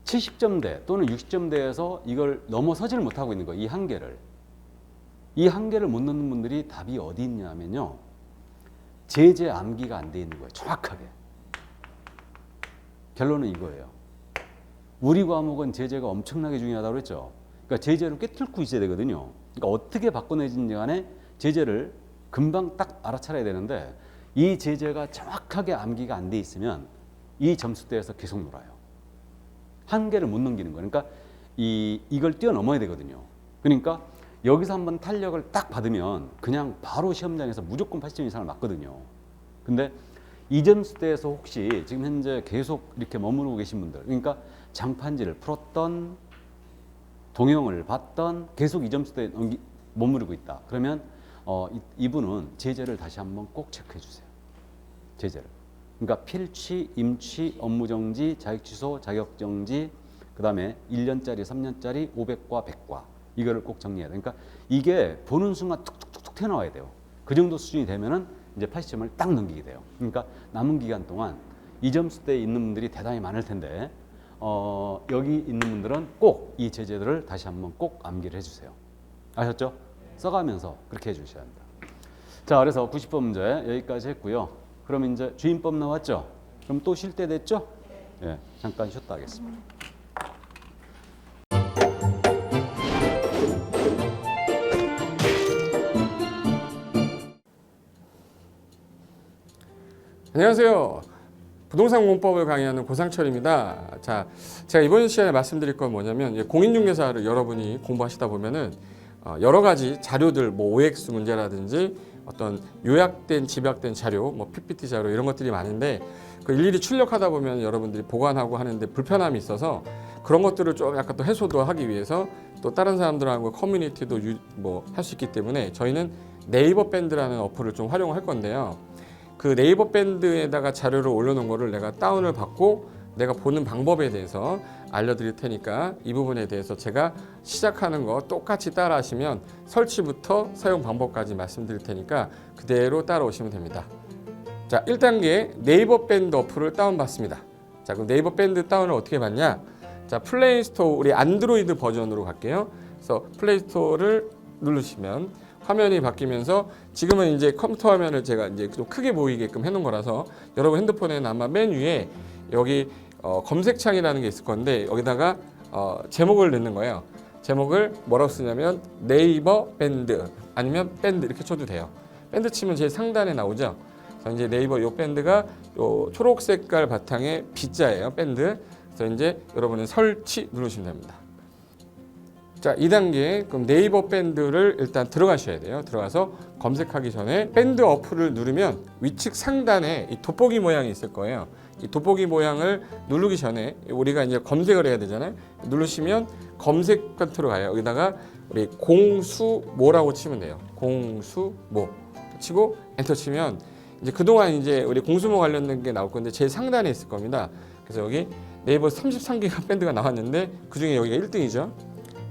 70점대 또는 60점대에서 이걸 넘어서지를 못하고 있는 거예요. 이 한계를. 이 한계를 못 넣는 분들이 답이 어디 있냐면요. 제재 암기가 안 돼 있는 거예요. 정확하게. 결론은 이거예요. 우리 과목은 제재가 엄청나게 중요하다고 그랬죠. 그러니까 제재를 꿰뚫고 있어야 되거든요. 그러니까 어떻게 바꿔내든지 간에 제재를 금방 딱 알아차려야 되는데, 이 제재가 정확하게 암기가 안 돼 있으면 이 점수대에서 계속 놀아요. 한계를 못 넘기는 거예요. 그러니까 이걸 뛰어넘어야 되거든요. 그러니까 여기서 한번 탄력을 딱 받으면 그냥 바로 시험장에서 무조건 80점 이상을 맞거든요. 근데 이 점수대에서 혹시 지금 현재 계속 이렇게 머무르고 계신 분들, 그러니까 장판지를 풀었던, 동영을 봤던, 계속 이 점수대에 머무르고 있다. 그러면 이분은 제재를 다시 한번 꼭 체크해 주세요. 제재를. 그러니까 필취, 임취, 업무정지, 자격취소, 자격정지, 그 다음에 1년짜리, 3년짜리, 500과 100과 이거를 꼭 정리해야 돼요. 그러니까 이게 보는 순간 툭툭툭 튀어나와야 돼요. 그 정도 수준이 되면은 이제 80점을 딱 넘기게 돼요. 그러니까 남은 기간 동안 이 점수대에 있는 분들이 대단히 많을 텐데 여기 있는 분들은 꼭 이 제재들을 다시 한번 꼭 암기를 해주세요. 아셨죠? 써가면서 그렇게 해주셔야 합니다. 자, 그래서 90번 문제 여기까지 했고요. 그럼 이제 주임법 나왔죠? 그럼 또 쉴 때 됐죠? 예, 잠깐 쉬었다 하겠습니다. 안녕하세요. 부동산 공법을 강의하는 고상철입니다. 자, 제가 이번 시간에 말씀드릴 건 뭐냐면, 공인중개사를 여러분이 공부하시다 보면은 여러 가지 자료들, 뭐 OX 문제라든지 어떤 요약된, 집약된 자료, 뭐 PPT 자료 이런 것들이 많은데, 그 일일이 출력하다 보면 여러분들이 보관하고 하는데 불편함이 있어서 그런 것들을 좀 약간 또 해소도 하기 위해서 또 다른 사람들하고 커뮤니티도 뭐 할 수 있기 때문에 저희는 네이버 밴드라는 어플을 좀 활용할 건데요. 그 네이버 밴드에다가 자료를 올려놓은 거를 내가 다운을 받고 내가 보는 방법에 대해서 알려드릴 테니까 이 부분에 대해서 제가 시작하는 거 똑같이 따라 하시면 설치부터 사용 방법까지 말씀드릴 테니까 그대로 따라오시면 됩니다. 자, 1단계 네이버 밴드 어플을 다운받습니다. 자, 그럼 네이버 밴드 다운을 어떻게 받냐? 자, 플레이스토어, 우리 안드로이드 버전으로 갈게요. 그래서 플레이스토어를 누르시면 화면이 바뀌면서 지금은 이제 컴퓨터 화면을 제가 이제 좀 크게 보이게끔 해놓은 거라서 여러분 핸드폰에는 아마 맨 위에 여기 검색창이라는 게 있을 건데 여기다가 제목을 넣는 거예요. 제목을 뭐라고 쓰냐면 네이버 밴드 아니면 밴드 이렇게 쳐도 돼요. 밴드 치면 제일 상단에 나오죠. 그래서 이제 네이버 요 밴드가 요 초록 색깔 바탕에 B자예요. 밴드. 그래서 이제 여러분은 설치 누르시면 됩니다. 자, 2단계 그럼 네이버 밴드를 일단 들어가셔야 돼요. 들어가서 검색하기 전에 밴드 어플을 누르면 위측 상단에 이 돋보기 모양이 있을 거예요. 이 돋보기 모양을 누르기 전에 우리가 이제 검색을 해야 되잖아요. 누르시면 검색 컨트롤 가요. 여기다가 우리 공수모라고 치면 돼요. 공수모 치고 엔터 치면 이제 그동안 이제 우리 공수모 관련된 게 나올 건데 제일 상단에 있을 겁니다. 그래서 여기 네이버 33개가 밴드가 나왔는데 그 중에 여기가 1등이죠.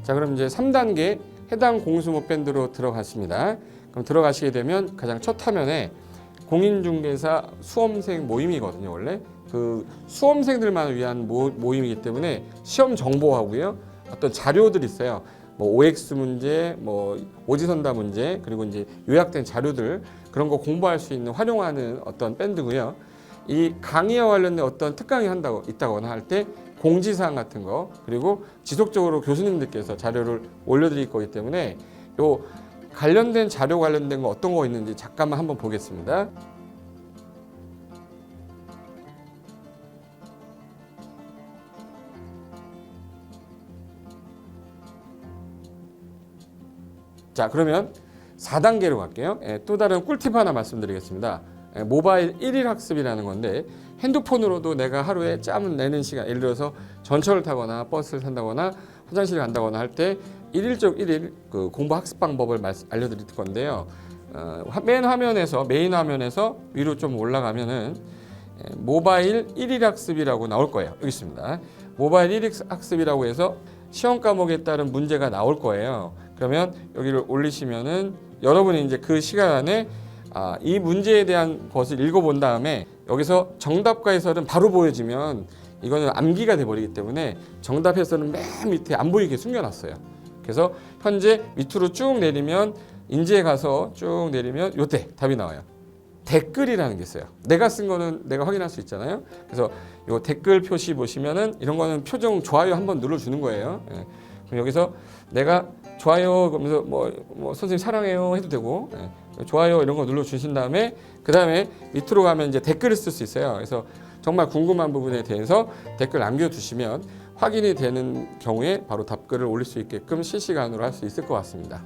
자, 그럼 이제 3단계 해당 공수모 밴드로 들어갔습니다. 그럼 들어가시게 되면 가장 첫 화면에 공인중개사 수험생 모임이거든요. 원래 그 수험생들만 위한 모임이기 때문에 시험 정보하고요. 어떤 자료들이 있어요. 뭐 OX 문제, 뭐 오지선다 문제, 그리고 이제 요약된 자료들 그런 거 공부할 수 있는 활용하는 어떤 밴드고요. 이 강의와 관련된 어떤 특강이 있다거나 할 때 공지사항 같은 거 그리고 지속적으로 교수님들께서 자료를 올려드릴 거기 때문에 요 관련된 자료 관련된 거 어떤 거 있는지 잠깐만 한번 보겠습니다. 자, 그러면 4단계로 갈게요. 또 다른 꿀팁 하나 말씀드리겠습니다. 모바일 1일 학습이라는 건데 핸드폰으로도 내가 하루에 짬을 내는 시간, 예를 들어서 전철을 타거나 버스를 탄다거나 화장실을 간다거나 할 때 1일 그 공부 학습 방법을 알려드릴 건데요. 메인 화면에서 위로 좀 올라가면은 모바일 1일 학습이라고 나올 거예요. 여기 있습니다. 모바일 1일 학습이라고 해서 시험 과목에 따른 문제가 나올 거예요. 그러면 여기를 올리시면은 여러분이 이제 그 시간 안에 이 문제에 대한 것을 읽어본 다음에 여기서 정답과 해설은 바로 보여지면 이거는 암기가 돼버리기 때문에 정답 해설은 맨 밑에 안 보이게 숨겨놨어요. 그래서 현재 밑으로 쭉 내리면 인지에 가서 쭉 내리면 요때 답이 나와요. 댓글이라는 게 있어요. 내가 쓴 거는 내가 확인할 수 있잖아요. 그래서 요 댓글 표시 보시면은 이런 거는 표정 좋아요 한번 눌러주는 거예요. 그럼 여기서 내가 좋아요 그러면서 뭐 선생님 사랑해요 해도 되고 좋아요 이런 거 눌러주신 다음에 그 다음에 밑으로 가면 이제 댓글을 쓸 수 있어요. 그래서 정말 궁금한 부분에 대해서 댓글 남겨주시면 확인이 되는 경우에 바로 답글을 올릴 수 있게끔 실시간으로 할 수 있을 것 같습니다.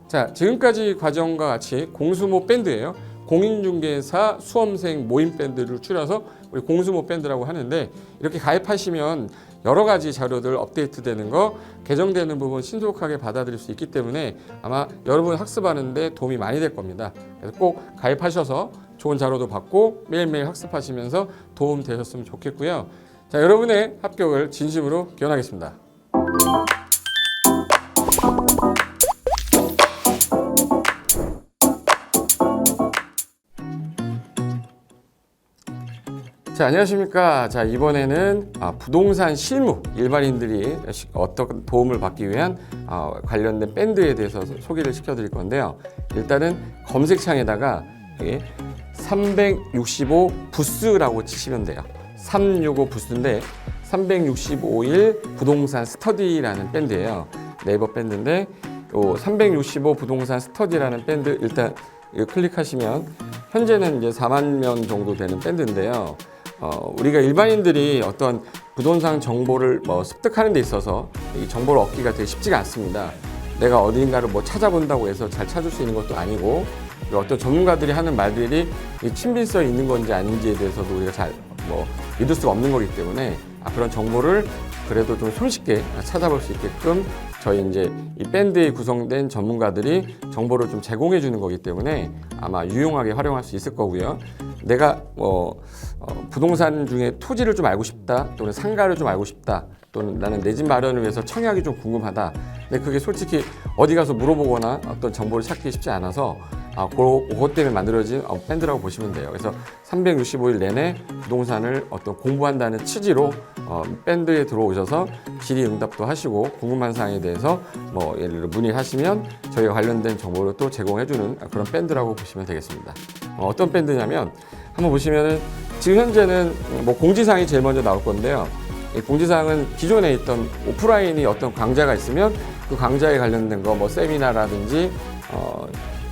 자, 지금까지 과정과 같이 공수모 밴드예요. 공인중개사 수험생 모임 밴드를 줄여서 우리 공수모 밴드라고 하는데 이렇게 가입하시면 여러 가지 자료들 업데이트되는 거 개정되는 부분 신속하게 받아들일 수 있기 때문에 아마 여러분 학습하는데 도움이 많이 될 겁니다. 그래서 꼭 가입하셔서 좋은 자료도 받고 매일매일 학습하시면서 도움 되셨으면 좋겠고요. 자, 여러분의 합격을 진심으로 기원하겠습니다. 자, 안녕하십니까. 자, 이번에는 부동산 실무 일반인들이 어떤 도움을 받기 위한 관련된 밴드에 대해서 소개를 시켜드릴 건데요. 일단은 검색창에다가 여기 365 부스라고 치시면 돼요. 365 부스인데 365일 부동산 스터디라는 밴드예요. 네이버 밴드인데 요 365 부동산 스터디라는 밴드 일단 이거 클릭하시면 현재는 이제 4만 명 정도 되는 밴드인데요. 우리가 일반인들이 어떤 부동산 정보를 습득하는 데 있어서 이 정보를 얻기가 되게 쉽지가 않습니다. 내가 어딘가를 찾아본다고 해서 잘 찾을 수 있는 것도 아니고 어떤 전문가들이 하는 말들이 친밀성이 있는 건지 아닌지에 대해서도 우리가 잘 믿을 수가 없는 거기 때문에 그런 정보를 그래도 좀 손쉽게 찾아볼 수 있게끔 저희 이제 이 밴드에 구성된 전문가들이 정보를 좀 제공해 주는 거기 때문에 아마 유용하게 활용할 수 있을 거고요. 내가 부동산 중에 토지를 좀 알고 싶다 또는 상가를 좀 알고 싶다 또는 나는 내 집 마련을 위해서 청약이 좀 궁금하다. 근데 그게 솔직히 어디 가서 물어보거나 어떤 정보를 찾기 쉽지 않아서 그것 때문에 만들어진 밴드라고 보시면 돼요. 그래서 365일 내내 부동산을 어떤 공부한다는 취지로 밴드에 들어오셔서 질의응답도 하시고 궁금한 사항에 대해서 뭐 예를 들어 문의하시면 저희가 관련된 정보를 또 제공해주는 그런 밴드라고 보시면 되겠습니다. 어떤 밴드냐면 한번 보시면은 지금 현재는 뭐 공지사항이 제일 먼저 나올 건데요. 이 공지사항은 기존에 있던 오프라인이 어떤 강좌가 있으면 그 강좌에 관련된 거 뭐 세미나라든지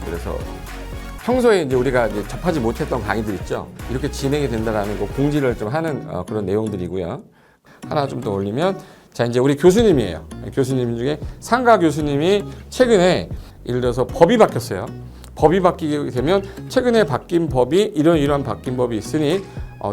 그래서 평소에 이제 우리가 이제 접하지 못했던 강의들 있죠. 이렇게 진행이 된다라는 거 공지를 좀 하는 그런 내용들이고요. 하나 좀 더 올리면 자 이제 우리 교수님이에요. 교수님 중에 상가 교수님이 최근에 예를 들어서 법이 바뀌었어요. 법이 바뀌게 되면 최근에 바뀐 법이 이러한 바뀐 법이 있으니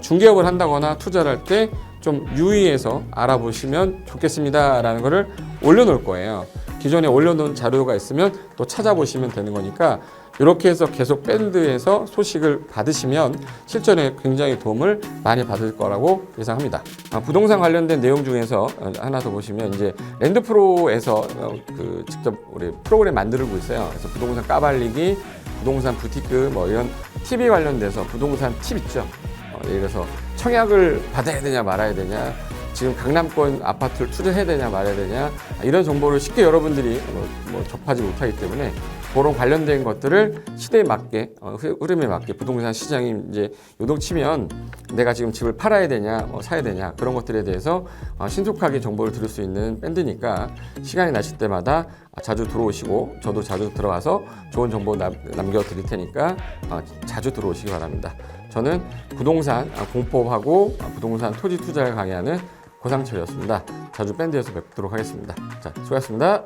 중개업을 한다거나 투자를 할 때 좀 유의해서 알아보시면 좋겠습니다라는 거를 올려놓을 거예요. 기존에 올려놓은 자료가 있으면 또 찾아보시면 되는 거니까 이렇게 해서 계속 밴드에서 소식을 받으시면 실전에 굉장히 도움을 많이 받을 거라고 예상합니다. 부동산 관련된 내용 중에서 하나 더 보시면 이제 랜드프로에서 그 직접 우리 프로그램 만들고 있어요. 그래서 부동산 까발리기, 부동산 부티크 뭐 이런 TV 관련돼서 부동산 팁 있죠. 예를 들어서 청약을 받아야 되냐 말아야 되냐, 지금 강남권 아파트를 투자해야 되냐 말아야 되냐, 이런 정보를 쉽게 여러분들이 뭐 접하지 못하기 때문에 그런 관련된 것들을 시대에 맞게 흐름에 맞게 부동산 시장이 이제 요동치면 내가 지금 집을 팔아야 되냐 사야 되냐 그런 것들에 대해서 신속하게 정보를 들을 수 있는 밴드니까 시간이 나실 때마다 자주 들어오시고 저도 자주 들어와서 좋은 정보 남겨드릴 테니까 자주 들어오시기 바랍니다. 저는 부동산 공법하고 부동산 토지 투자를 강의하는 고상철이었습니다. 자주 밴드에서 뵙도록 하겠습니다. 자, 수고하셨습니다.